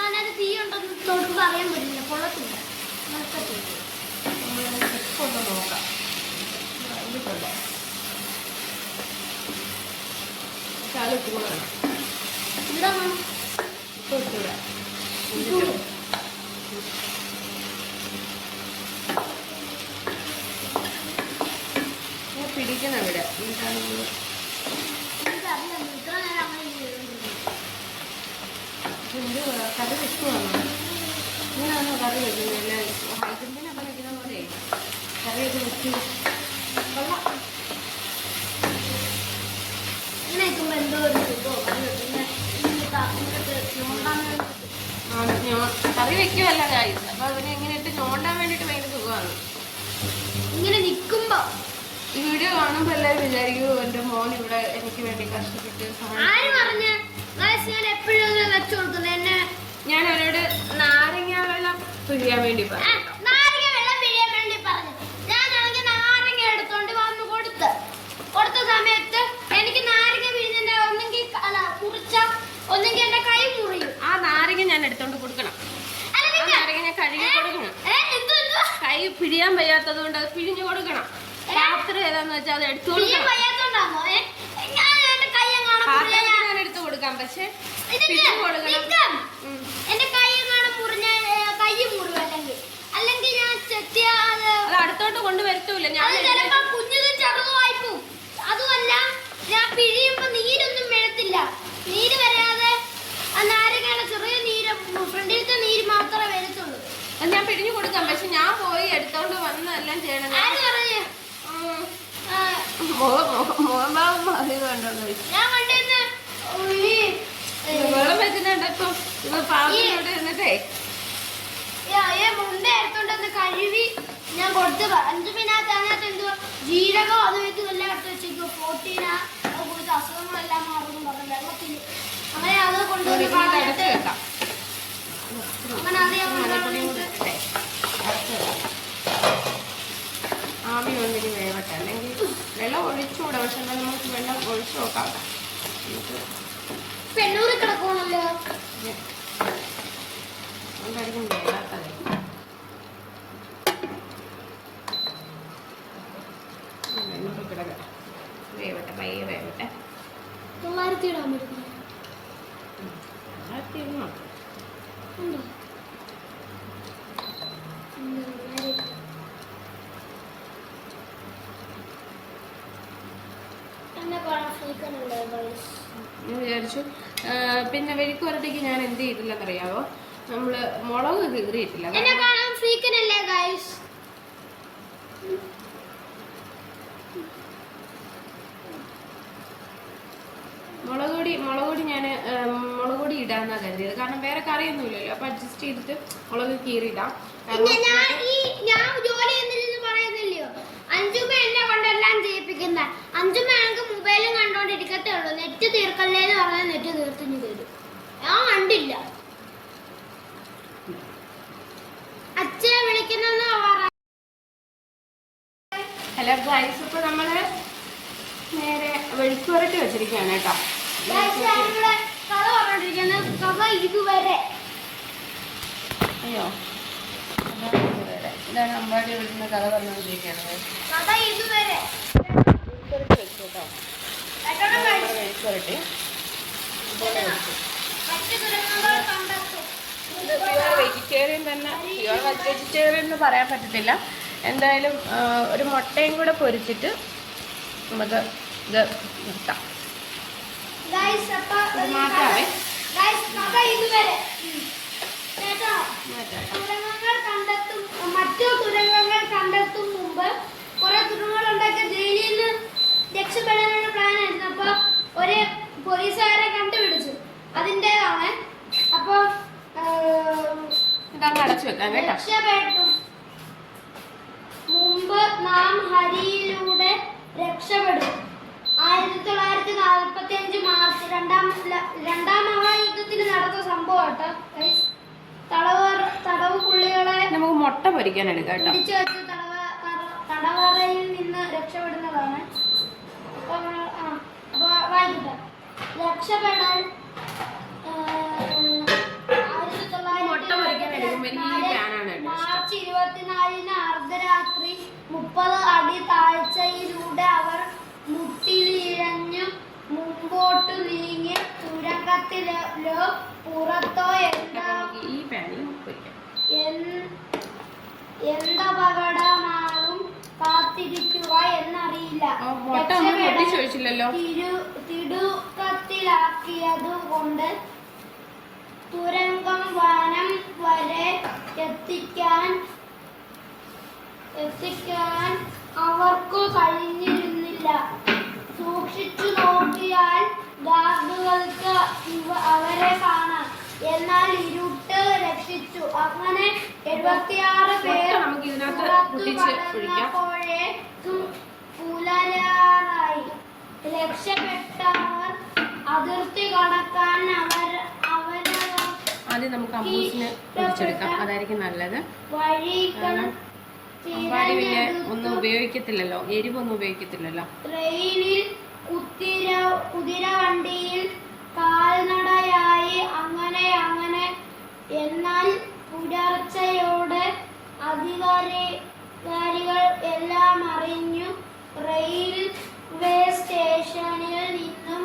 അതിനകത്ത് തീ ഉണ്ടെന്ന് തൊടുമ്പോ അറിയാൻ പറ്റില്ല. കൊള്ളത്തില്ല. ഒന്ന് നോക്കാം. ചാലിട്ട് വേണം. ഇവിടെ ഇപ്പൊ ഇട്ടൂടെ പിടിക്കണം ഇവിടെ. കറി വെക്കുവാണോ? ഇങ്ങനെയാണോ കറി വെക്കുന്നത്? ഹൈജന്റിനൊക്കെ വെക്കുന്ന പോലെ കറിയൊക്കെ വെച്ച് കൊള്ളാം. ഇങ്ങനെ വെക്കുമ്പോ എന്തോ ഒരു കറി വെക്കുവല്ല കാര്യം. അപ്പൊ അവനെ എങ്ങനെ ഇട്ട് ഞോണ്ടാൻ വേണ്ടിട്ട് ഭയങ്കര സുഖമാണ്. ഇങ്ങനെ നിക്കുമ്പോ ഈ വീഡിയോ കാണുമ്പോ എല്ലാവരും വിചാരിക്കും എന്റെ മോൻ ഇവിടെ എനിക്ക് വേണ്ടി കഷ്ടപ്പെട്ട് ആര് പറഞ്ഞ ഞാൻ എപ്പോഴും വെച്ചു കൊടുക്കുന്നത്. എന്നെ ഞാൻ അവരോട് നാരങ്ങ വെള്ളം പിഴിയാൻ വേണ്ടി പറഞ്ഞു. നാരങ്ങ വെള്ളം പിഴിയാൻ വേണ്ടി പറഞ്ഞു. ഞാനാണെങ്കിൽ നാരങ്ങ എടുത്തോണ്ട് വന്ന് കൊടുത്ത സമയത്ത് എനിക്ക് നാരങ്ങ പിഴിഞ്ഞ ഒന്നെങ്കിൽ കുറിച്ച ഒന്നെങ്കിൽ എന്റെ കൈ മുറിയും. ആ നാരങ്ങ ഞാൻ എടുത്തോണ്ട് കൊടുക്കണം. നാരങ്ങ ഞാൻ കഴുകി കൊടുക്കണം. കൈ പിഴിയാൻ വയ്യാത്തത് കൊണ്ട് അത് പിഴിഞ്ഞു കൊടുക്കണം. പാത്രം ഏതാന്ന് വെച്ചാൽ അത് എടുത്തു കൊടുക്കണം. ഞാൻ എടുത്തു കൊടുക്കാം. പക്ഷെ എന്റെ കൈ മുറിഞ്ഞ കൈ മുറിവ് അല്ലെങ്കിൽ ഞാൻ അത് അടുത്തോട്ട് കൊണ്ടുവരത്തൂല. ഞാൻ ചിലപ്പോ കുഞ്ഞതും ചെറുതുമായി പോവും. അതുമല്ല ഞാൻ പിഴിയുമ്പോ നീരൊന്നും വീഴത്തില്ല. നീര് വരാതെ നാരങ്ങയുടെ ചെറിയ നീര് ഫ്രണ്ടിലത്തെ നീര് മാത്രമേ വരത്തുള്ളൂ. ഞാൻ പിഴിഞ്ഞു കൊടുക്കാം. പക്ഷെ ഞാൻ പോയി എടുത്തോണ്ട് വന്ന് എല്ലാം ചെയ്യണം. ഞാൻ കണ്ടിരുന്ന വെള്ളം വെക്കുന്നുണ്ട് ഇപ്പൊ. ഇപ്പൊ പാവത്തിനോട് ഇരുന്നിട്ടേ മുണ്ട എടുത്തോണ്ടെന്ന് കഴുകി ഞാൻ കൊടുത്തത്. 5 മിനിറ്റ് അതിനകത്ത് എന്തുവാ ജീരകം അത് വെച്ച് എല്ലാം എടുത്ത് വെച്ചേക്കോ. പ്രോട്ടീനാ അത് കൊടുത്ത് അസുഖങ്ങളെല്ലാം മാറുന്നു പറഞ്ഞു വെള്ളത്തിൽ. അങ്ങനെ അത് കൊണ്ടുവന്ന് കളഞ്ഞിട്ട് അങ്ങനെ അത് ഞാൻ കൊണ്ടുവന്നിട്ട് ആവി വന്നിട്ട് വേവട്ടെ. അല്ലെങ്കിൽ വെള്ളം ഒഴിച്ചുകൂടെ. പക്ഷെ എന്നാൽ നമുക്ക് വെള്ളം ഒഴിച്ചു നോക്കാം. പെണ്ണൂറ് കിടക്കുവാണല്ലോ. എന്തായിരിക്കും വേവാത്തത്? വെണ്ണൂറ് കിടക്കട്ടെ. വേവട്ടെ, പയ്യെ വേവട്ടെ. 900 ഇടാൻ പറ്റും. ഞാൻ വിചാരിച്ചു പിന്നെ വെഴുക്കുവരട്ടിക്ക് ഞാൻ എന്ത് ചെയ്തില്ലെന്നറിയാവോ? നമ്മള് മുളക് കീറിയിട്ടില്ല. മുളക് പൊടി ഞാൻ മുളക് പൊടി ഇടാന്നാ കരുതിയത്. കാരണം വേറെ കറിയൊന്നുമില്ലല്ലോ. അപ്പൊ അഡ്ജസ്റ്റ് ചെയ്തിട്ട് മുളക് കീറിയിടാം. ഞാൻ ജോലി പറയുന്നില്ലയോ, അഞ്ചുമ എന്നെ കൊണ്ടെല്ലാം ചെയ്യിപ്പിക്കുന്ന. അഞ്ചുമ ഞങ്ങൾക്ക് മൊബൈലും കണ്ടോണ്ടിരിക്കത്തേ ഉള്ളൂ. നെറ്റ് തീർക്കല്ലേന്ന് പറഞ്ഞാൽ നെറ്റ് തീർത്തിഞ്ഞു തരും. ഞാൻ കണ്ടില്ല. അച്ഛനെ വിളിക്കുന്നെന്ന് പറയാം. ഹലോ ഗൈസ്, ഇപ്പൊ നമ്മള് നേരെ വെഴുക്കുവരട്ടി വെച്ചിരിക്കുകയാണ് കേട്ടോ. കഥ പറഞ്ഞോണ്ടിരിക്കുന്നത്. കഥ ഇതുവരെ. അയ്യോ, ഇതാണ് അമ്പാടി വീട്ടിൽ കഥ പറഞ്ഞുകൊണ്ടിരിക്കുകയാണ്. കഥ ഇതുവരെ വെച്ചു കേട്ടോ. വെഴുക്കുവരട്ടി വെജിറ്റേറിയൻ തന്നെ. പ്യുവർ വെജിറ്റേറിയൻ എന്ന് പറയാൻ പറ്റത്തില്ല. എന്തായാലും ഒരു മുട്ടയും കൂടെ പൊരിച്ചിട്ട് നമുക്ക് ഇത് നിർത്താം. മാറ്റാവേ. മറ്റു തുരങ്കങ്ങൾ കണ്ടെത്തും മുമ്പ് കുറെ തുരങ്കങ്ങൾ ഉണ്ടാക്കിയ ജയിലിൽ നിന്ന് രക്ഷപ്പെടാനുള്ള പ്ലാൻ ആയിരുന്നു. അപ്പൊ ഒരു പോലീസുകാരെ കണ്ടുപിടിച്ചു. അതിൻ്റെതാണ്. അപ്പൊ അടച്ചു വെക്കാം കേട്ടോ. രക്ഷപ്പെട്ടു മുമ്പ് നാം ഹരിയിലൂടെ രക്ഷപ്പെടും. 1945 മാർച്ച് രണ്ടാം മഹായുദ്ധത്തിന് നടന്ന സംഭവം കേട്ടോ. തടവ് പുള്ളികളെ നമുക്ക് മുട്ട പൊരിക്കാൻ എടുക്കാം കേട്ടോ. പിടിച്ചു വെച്ച് തടവറയിൽ നിന്ന് രക്ഷപ്പെടുന്നതാണ്. അപ്പൊ വായിക്കട്ടെ. രക്ഷപ്പെടാൻ മാർച്ച് 24 അർദ്ധരാത്രി 30 അടി താഴ്ചയിലൂടെ അവർ മുട്ടിലിഴഞ്ഞു മുമ്പോട്ട് നീങ്ങി തുരങ്കത്തിലോ പുറത്തോ എന്തപകടമാകും കാത്തിരിക്കുക എന്നറിയില്ല. തിടുക്കത്തിലാക്കിയതുകൊണ്ട് തുരങ്കം വനം വരെ എത്തിക്കാൻ അവർക്ക് കഴിഞ്ഞിരുന്നില്ല. സൂക്ഷിച്ചു നോക്കിയാൽ ഗാർഡുകൾക്ക് അവരെ കാണാം. എന്നാൽ ഇരുട്ട് രക്ഷിച്ചു. അങ്ങനെ 76 പേർ പുറത്തുപോഴേക്കും പുലരാറായി. രക്ഷപ്പെട്ടവർ അതിർത്തി കടക്കാൻ ആദ്യം നമുക്ക് അമ്പൂസിന് പൊരിച്ചെടുക്കാം. അതായിരിക്കും നല്ലത്. അമ്പാടി പിന്നെ ഒന്നും ഉപയോഗിക്കത്തില്ലല്ലോ, എരിവൊന്നും ഉപയോഗിക്കത്തില്ലല്ലോ. ട്രെയിനിൽ, കുതിരവണ്ടിയിൽ, കാൽനടയായി അങ്ങനെ. എന്നാൽ പുലർച്ചയോടെ അധികാരികൾ എല്ലാം അറിഞ്ഞു. റെയിൽവേ സ്റ്റേഷനിൽ നിന്നും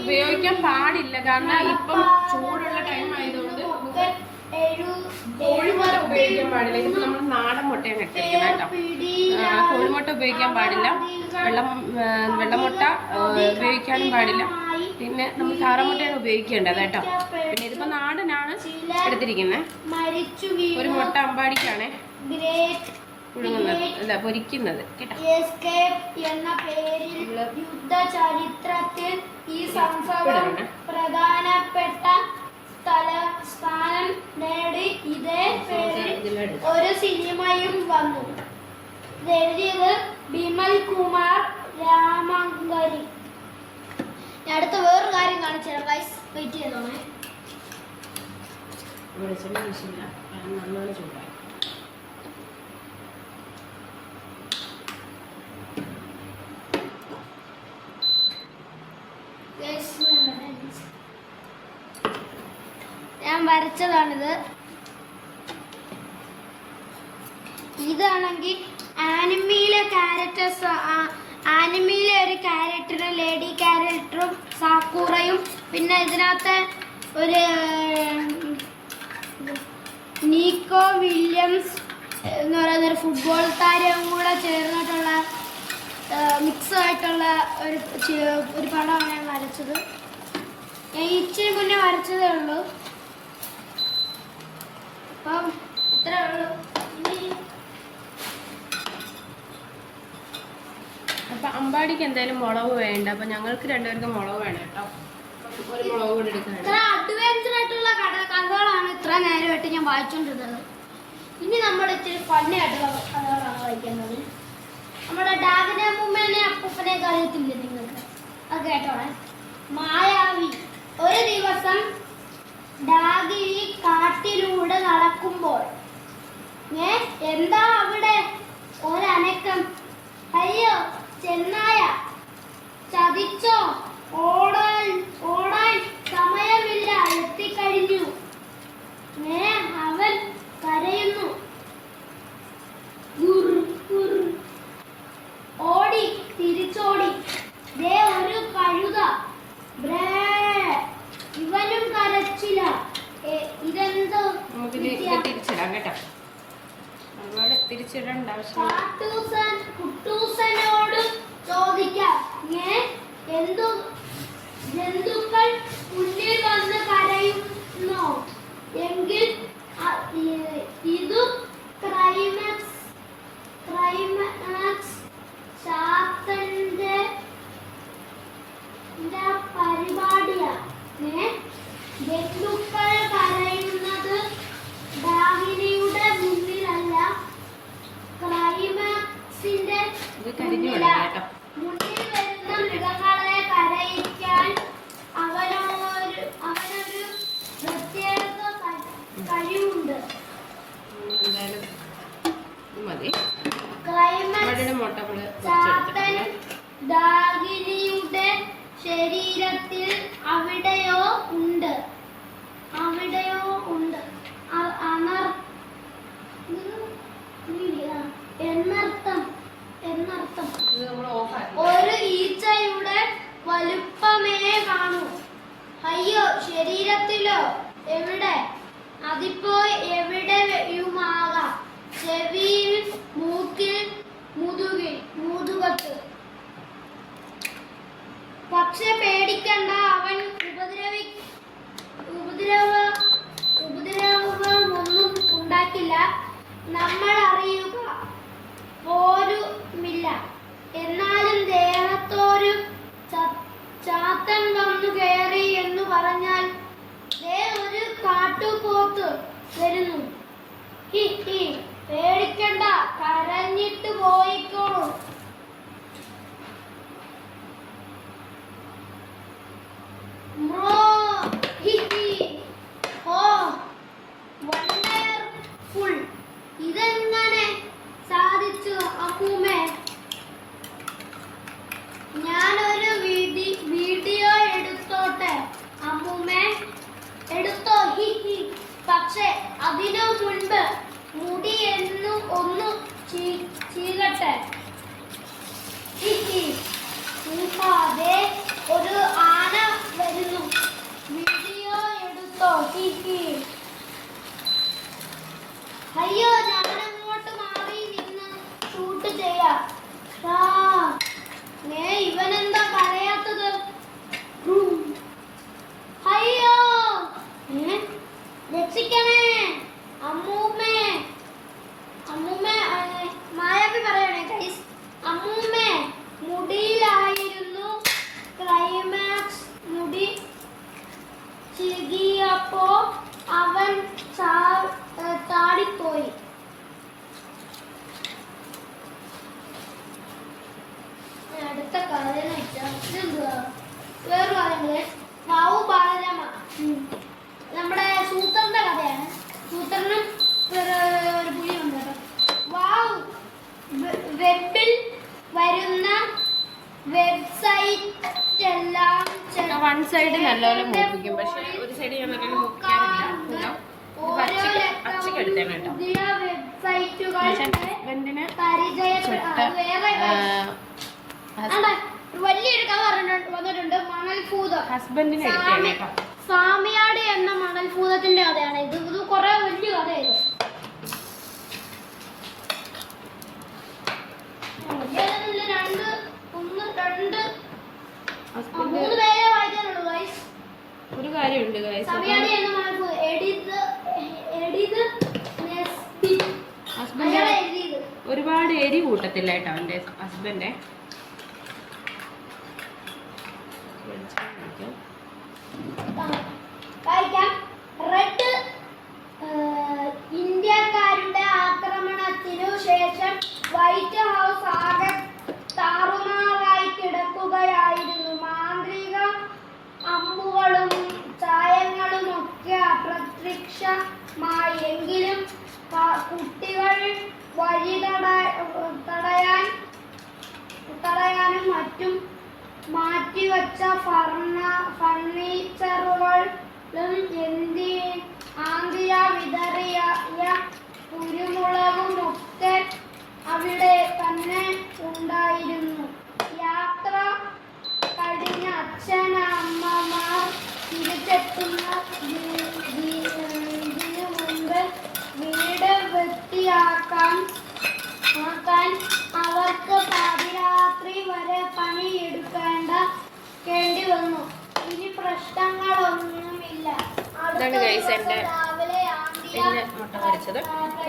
ഉപയോഗിക്കാൻ പാടില്ല, കാരണം ഇപ്പം ചൂടുള്ള ടൈം ആയതുകൊണ്ട് കോഴിമുട്ട ഉപയോഗിക്കാൻ പാടില്ല. ഇതിപ്പോൾ നമ്മൾ നാടൻ മുട്ടയാണ് ഇട്ടിരിക്കുന്നത് കേട്ടോ. കോഴിമുട്ട ഉപയോഗിക്കാൻ പാടില്ല, വെള്ളമുട്ട ഉപയോഗിക്കാനും പാടില്ല. പിന്നെ നമ്മൾ താറാമുട്ടയാണ് ഉപയോഗിക്കേണ്ടത് കേട്ടോ. പിന്നെ ഇതിപ്പോൾ നാടനാണ് എടുത്തിരിക്കുന്നത്. ഒരു മുട്ട അമ്പാടിക്കാണ് പുഴുങ്ങുന്നത്, അല്ല പൊരിക്കുന്നത് കേട്ടോ. എന്ന പേരിൽ യുദ്ധ ചരിത്രത്തിൽ ഈ സംഭവം പ്രധാനപ്പെട്ട സ്ഥാനം നേടി. ഇതേ പേരിൽ ഒരു സിനിമയും വന്നു. എഴുതിയത് ബിമൽ കുമാർ രാമങ്കരി. അടുത്ത വേറൊരു കാര്യം കാണിച്ചു തരാം ഗൈസ്, വെയിറ്റ് ചെയ്തോണേ. വെളിച്ചെണ്ണ ആവശ്യമില്ല, നന്നായി ചൂടായി. ഞാൻ വരച്ചതാണിത്. ഇതാണെങ്കിൽ ആനിമയിലെ ക്യാരക്ടേഴ്സ്, ആനിമയിലെ ഒരു ക്യാരക്ടറും ലേഡി ക്യാരക്ടറും സാക്കൂറയും, പിന്നെ ഇതിനകത്ത് ഒരു നീക്കോ വില്യംസ് എന്ന് പറയുന്നൊരു ഫുട്ബോൾ താരവും കൂടെ ചേർന്നിട്ടുള്ള മിക്സ് ആയിട്ടുള്ള ഒരു പടമാണ് ഞാൻ വരച്ചത്. ഞാൻ ഇച്ചിരി മുന്നേ വരച്ചതേ ഉള്ളൂ. അപ്പം ഇത്രേ ഉള്ളൂ. അപ്പൊ അമ്പാടിക്ക് എന്തായാലും മുളക് വേണ്ട, അപ്പൊ ഞങ്ങൾക്ക് രണ്ടുപേർക്കും മുളക് വേണം കേട്ടോ. ഒരു മുളക് കൂടി എടുക്കണം. ഇത്ര അഡ്വഞ്ചർ ആയിട്ടുള്ള കഥകളാണ് ഇത്ര നേരമായിട്ട് ഞാൻ വായിച്ചുകൊണ്ടിരുന്നത്. ഇനി നമ്മൾ ഇച്ചിരി ഫണ്ണി ആയിട്ടുള്ള കഥകളാണ് വായിക്കുന്നത്. നമ്മുടെ ഡാഗനെ അമ്മൂമ്മനെ അപ്പൂപ്പനെ അറിയത്തില്ലേ നിങ്ങൾക്ക്? അത് കേട്ടോളെ. മായാവി. ഒരു ദിവസം ഡാഗിനി കാട്ടിലൂടെ നടക്കുമ്പോൾ എന്താ അവിടെ ഒരനക്കം? അയ്യോ ചെന്നായ, ചതിച്ചോ? ഓടാൻ സമയമില്ല, എത്തിക്കഴിഞ്ഞു. അവൻ കരയുന്നു. ഓടി തിരിച്ചോടി. ഒരു കഴുത. ഇവനും കരച്ചില്ല. ഇതെന്തോ തിരിച്ചിടാം കേട്ടോ, ഒരുപാട് തിരിച്ചിടേണ്ട ആവശ്യമില്ല. കുട്ടൂസനോട് ചോദിക്കാം, എന്തു ജന്തുക്കൾ മുന്നിൽ വന്ന് കരയുന്നോ എങ്കിൽ ഇതു ക്ലൈമാക്സ് ശാസ്ത്രന്റെ പരിപാടിയാ. ജന്തുക്കൾ കരയുന്നത് ഡാഗിനിയുടെ മുന്നിലല്ല, ക്ലൈമാക്സിന്റെ മുന്നിൽ വരുന്ന മൃഗങ്ങളെ കരയിക്കാൻ അവനൊരു പ്രത്യേക കഴിവുണ്ട്. ചാത്തൻ ഡാഗിനിയുടെ ശരീരത്തിൽ അവിടെയോ ഉണ്ട്. എന്നർത്ഥം ഒരു ഈച്ചയുടെ വലുപ്പമേ കാണൂ. അയ്യോ ശരീരത്തിലോ? എവിടെ? അതിപ്പോ എവിടെയുമാകാം. ചെവിയിൽ, മൂക്കിൽ, മുതുകത്ത്. പക്ഷെ പേടിക്കണ്ട, അവൻ ഉപദ്രവമൊന്നും ഉണ്ടാക്കില്ല. നമ്മൾ അറിയുക പോലുമില്ല. എന്നാലും ദേഹത്തൊരു ചാത്തൻ വന്നു കയറി എന്ന് പറഞ്ഞാൽ ഒരു കാട്ടുപോത്ത് വരുന്നു. പേടിക്കണ്ട, കരഞ്ഞിട്ട് പോയിക്കോളൂ. ഇതെങ്ങനെ സാധിച്ചു അമ്മൂമ്മേ? ഞാനൊരു വീഡിയോ എടുത്തോട്ടെ അമ്മൂമ്മേ? എടുത്തോ. പക്ഷെ അതിനു മുൻപ് മുടി ഒന്ന് ചീകട്ടെ. ഒരു ആന വരുന്നു. എടുത്തോ ചീറ്റി. അയ്യോ ഞാനങ്ങോട്ട് മാറി നിന്ന് ഷൂട്ട് ചെയ്യാം. ഇവനെന്താ കരയാത്തത്? അയ്യോ രക്ഷിക്കണേ അമ്മൂമ്മേ. അമ്മൂമ്മ മായാവി പറയണേ ഗൈസ്. അമ്മൂമ്മേ മുടിയിലായിരുന്നു ക്ലൈമാക്സ്. മുടി ചികിയപ്പോ അവൻ താടിപ്പോയി. അടുത്ത കഥ ഇതെന്തുവാ? വേറെ കഥകള് വാവു ബാലരമ നമ്മുടെ സൂത്രന്റെ കഥയാണ്. സൂത്രനും ഒരു പുലിയുണ്ട് കേട്ടോ. വാവ് വെബിൽ വരുന്ന വെബ്സൈറ്റ് എല്ലാം വൺ സൈഡ് നല്ലപോലെ മൂപ്പിക്കും, പക്ഷെ ഒരു സൈഡ് ഞാൻ നല്ലോണം മൂപ്പിക്കാറില്ല. പച്ചക്കെടുത്തേനെ കേട്ടോ. വലിയൊരു കഥ വന്നിട്ടുണ്ട്. മണൽഭൂതം. ഹസ്ബൻഡിനെ എടുത്തേനെ കേട്ടോ. സാമിയാട് എന്ന മണൽഭൂതത്തിന്റെ കഥയാണ് ഇത്. ഇത് കുറെ വലിയ കഥയായിരുന്നു. മൂന്ന് പേരെ വായിക്കാനുള്ളൂ ഗൈസ്. ഒരു കാര്യമുണ്ട് ഗൈസ്, സാമിയാട് എന്ന മണൽഭൂതം എഴുതിയത്. ഒരുപാട് എരി കൂട്ടത്തില്ല കേട്ടോ അവന്റെ ഹസ്ബൻഡ്. റെഡ് ഇന്ത്യക്കാരുടെ ആക്രമണത്തിനു ശേഷം വൈറ്റ് ഹൗസ് ആകെ താറുമാറായി കിടക്കുകയായിരുന്നു. മാന്ത്രിക അമ്പുകളും ചായങ്ങളും ഒക്കെ അപ്രത്യക്ഷമായി. എങ്കിലും കുട്ടികൾ വഴി തടയാനും മറ്റും മാറ്റിവെച്ച ഫർണിച്ചറുകളും ആന്തിയ വിതറിയ കുരുമുളകും ഒക്കെ അവിടെ തന്നെ ഉണ്ടായിരുന്നു. യാത്ര കഴിഞ്ഞ അച്ഛനമ്മമാർ തിരിച്ചെത്തുന്നതിനു മുമ്പ് വീട് വൃത്തിയാക്കാൻ അവർക്ക് പാതിരാത്രി വരെ പണിയെടുക്കേണ്ടി വന്നു. ഇനി പ്രശ്നങ്ങളൊന്നുമില്ല. പിന്നെ മുട്ട പൊരിച്ചത്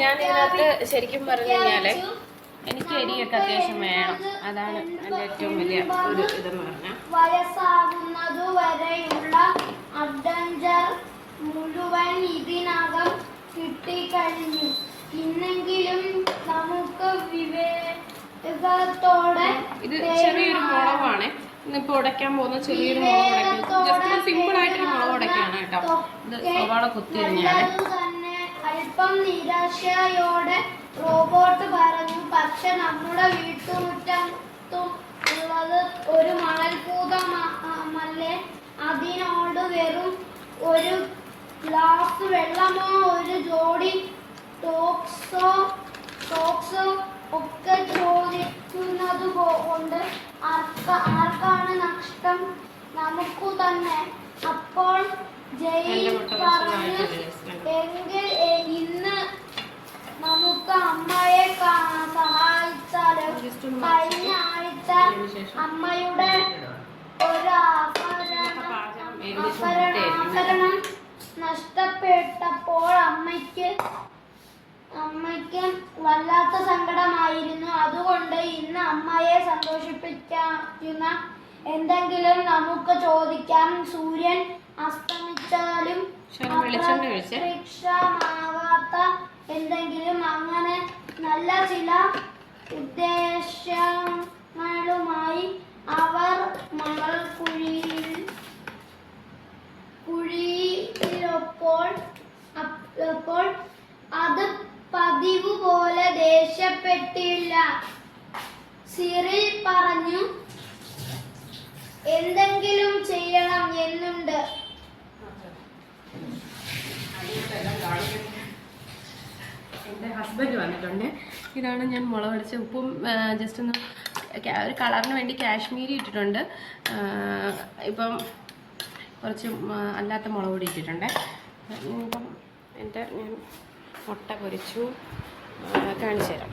ഞാൻ ഇതിനകത്ത് ശരിക്കും പറഞ്ഞു കഴിഞ്ഞാല് എനിക്ക് എരിയൊക്കെ അത്യാവശ്യം വേണം. അതാണ് എൻ്റെ ഏറ്റവും വലിയ ഒരു ഇതെന്ന് പറഞ്ഞാൽ. വയസ്സാകുന്നതു വരെയുള്ള അഡ്വഞ്ചർ മുഴുവൻ ഇതിനകം കിട്ടിക്കഴിഞ്ഞു. ഇന്നെങ്കിലും നമുക്ക് വിവേകത്തോടെ ഇത് ചെറിയൊരു മുളകാണ് ഇന്നിപ്പോ ഉടയ്ക്കാൻ പോകുന്ന. ചെറിയൊരു മുളക് ഉടയ്ക്കും. ജസ്റ്റ് സിമ്പിൾ ആയിട്ടൊരു മുളക് ഉടയ്ക്കാണ് കേട്ടോ. ഇത് സവാള കുത്തിരിഞ്ഞാണ്. തന്നെ അല്പം നിരാശയോടെ റോബോട്ട് പറഞ്ഞു. പക്ഷെ നമ്മുടെ വീട്ടുമുറ്റത്തും ഉള്ളത് ഒരു മണൽഭൂതമല്ലേ? അതിനോട് വെറും ഒരു ഗ്ലാസ് വെള്ളമോ ഒരു ജോഡി സോക്സോ ഒക്കെ ചോദിക്കുന്നത് കൊണ്ട് ആർക്കാണ് നഷ്ടം? നമുക്കു തന്നെ. അപ്പോൾ ജയ് പറഞ്ഞു, എങ്കിൽ ഇന്ന് നമുക്ക് അമ്മയെ സഹായിച്ചാലോ? കഴിഞ്ഞ ആഴ്ച അമ്മയുടെ ഒരു ആഭരണം നഷ്ടപ്പെട്ടപ്പോൾ അമ്മയ്ക്ക് വല്ലാത്ത സങ്കടമായിരുന്നു. അതുകൊണ്ട് ഇന്ന് അമ്മയെ സന്തോഷിപ്പിക്കുന്ന എന്തെങ്കിലും നമുക്ക് ചോദിക്കാം. സൂര്യൻ അസ്തമിച്ചാലും അപ്രത്യക്ഷമാവാത്ത എന്തെങ്കിലും. അങ്ങനെ നല്ല ചില ഉദ്ദേശങ്ങളുമായി അവർ കുഴിയിലപ്പോൾ അത് പതിവ് പോലെ ദേഷ്യപ്പെട്ടില്ല. സിറിൽ പറഞ്ഞു, എന്തെങ്കിലും ചെയ്യണം എന്നുണ്ട്. എൻ്റെ ഹസ്ബൻഡ് വന്നിട്ടുണ്ട്. ഇതാണ് ഞാൻ മുളകടിച്ച ഉപ്പും ജസ്റ്റ് ഒന്ന് ഒരു കളറിന് വേണ്ടി കാശ്മീരി ഇട്ടിട്ടുണ്ട്. ഇപ്പം കുറച്ച് അല്ലാത്ത മുളക് പൊടി ഇട്ടിട്ടുണ്ട്. ഇപ്പം ഞാൻ മുട്ട പൊരിച്ചു കാണിച്ചു തരാം.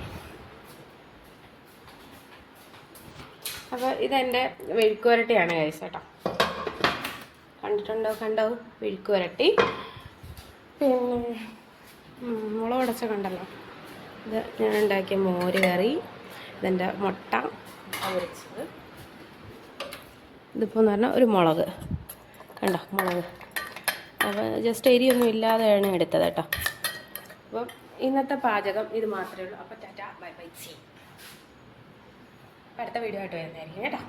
അപ്പോൾ ഇതെൻ്റെ മെഴുക്ക് പുരട്ടിയാണ് ഗൈസ് കേട്ടോ. കണ്ടോ മെഴുക്ക് പുരട്ടി. പിന്നെ മുളക് ഉടച്ച കണ്ടല്ലോ, ഇത് ഞാൻ ഉണ്ടാക്കിയ മോര് കറി, ഇതെൻ്റെ മുട്ട പൊരിച്ചത്. ഇതിപ്പോൾ എന്ന് പറഞ്ഞാൽ ഒരു മുളക് കണ്ടോ, മുളക്. അപ്പോൾ ജസ്റ്റ് എരിയൊന്നും ഇല്ലാതെയാണ് എടുത്തത് കേട്ടോ. അപ്പം ഇന്നത്തെ പാചകം ഇത് മാത്രമേ ഉള്ളൂ. അപ്പോൾ ടാറ്റ ബൈ ബൈ, സീ. അടുത്ത വീഡിയോ ആയിട്ട് വരുന്നതായിരിക്കും കേട്ടോ.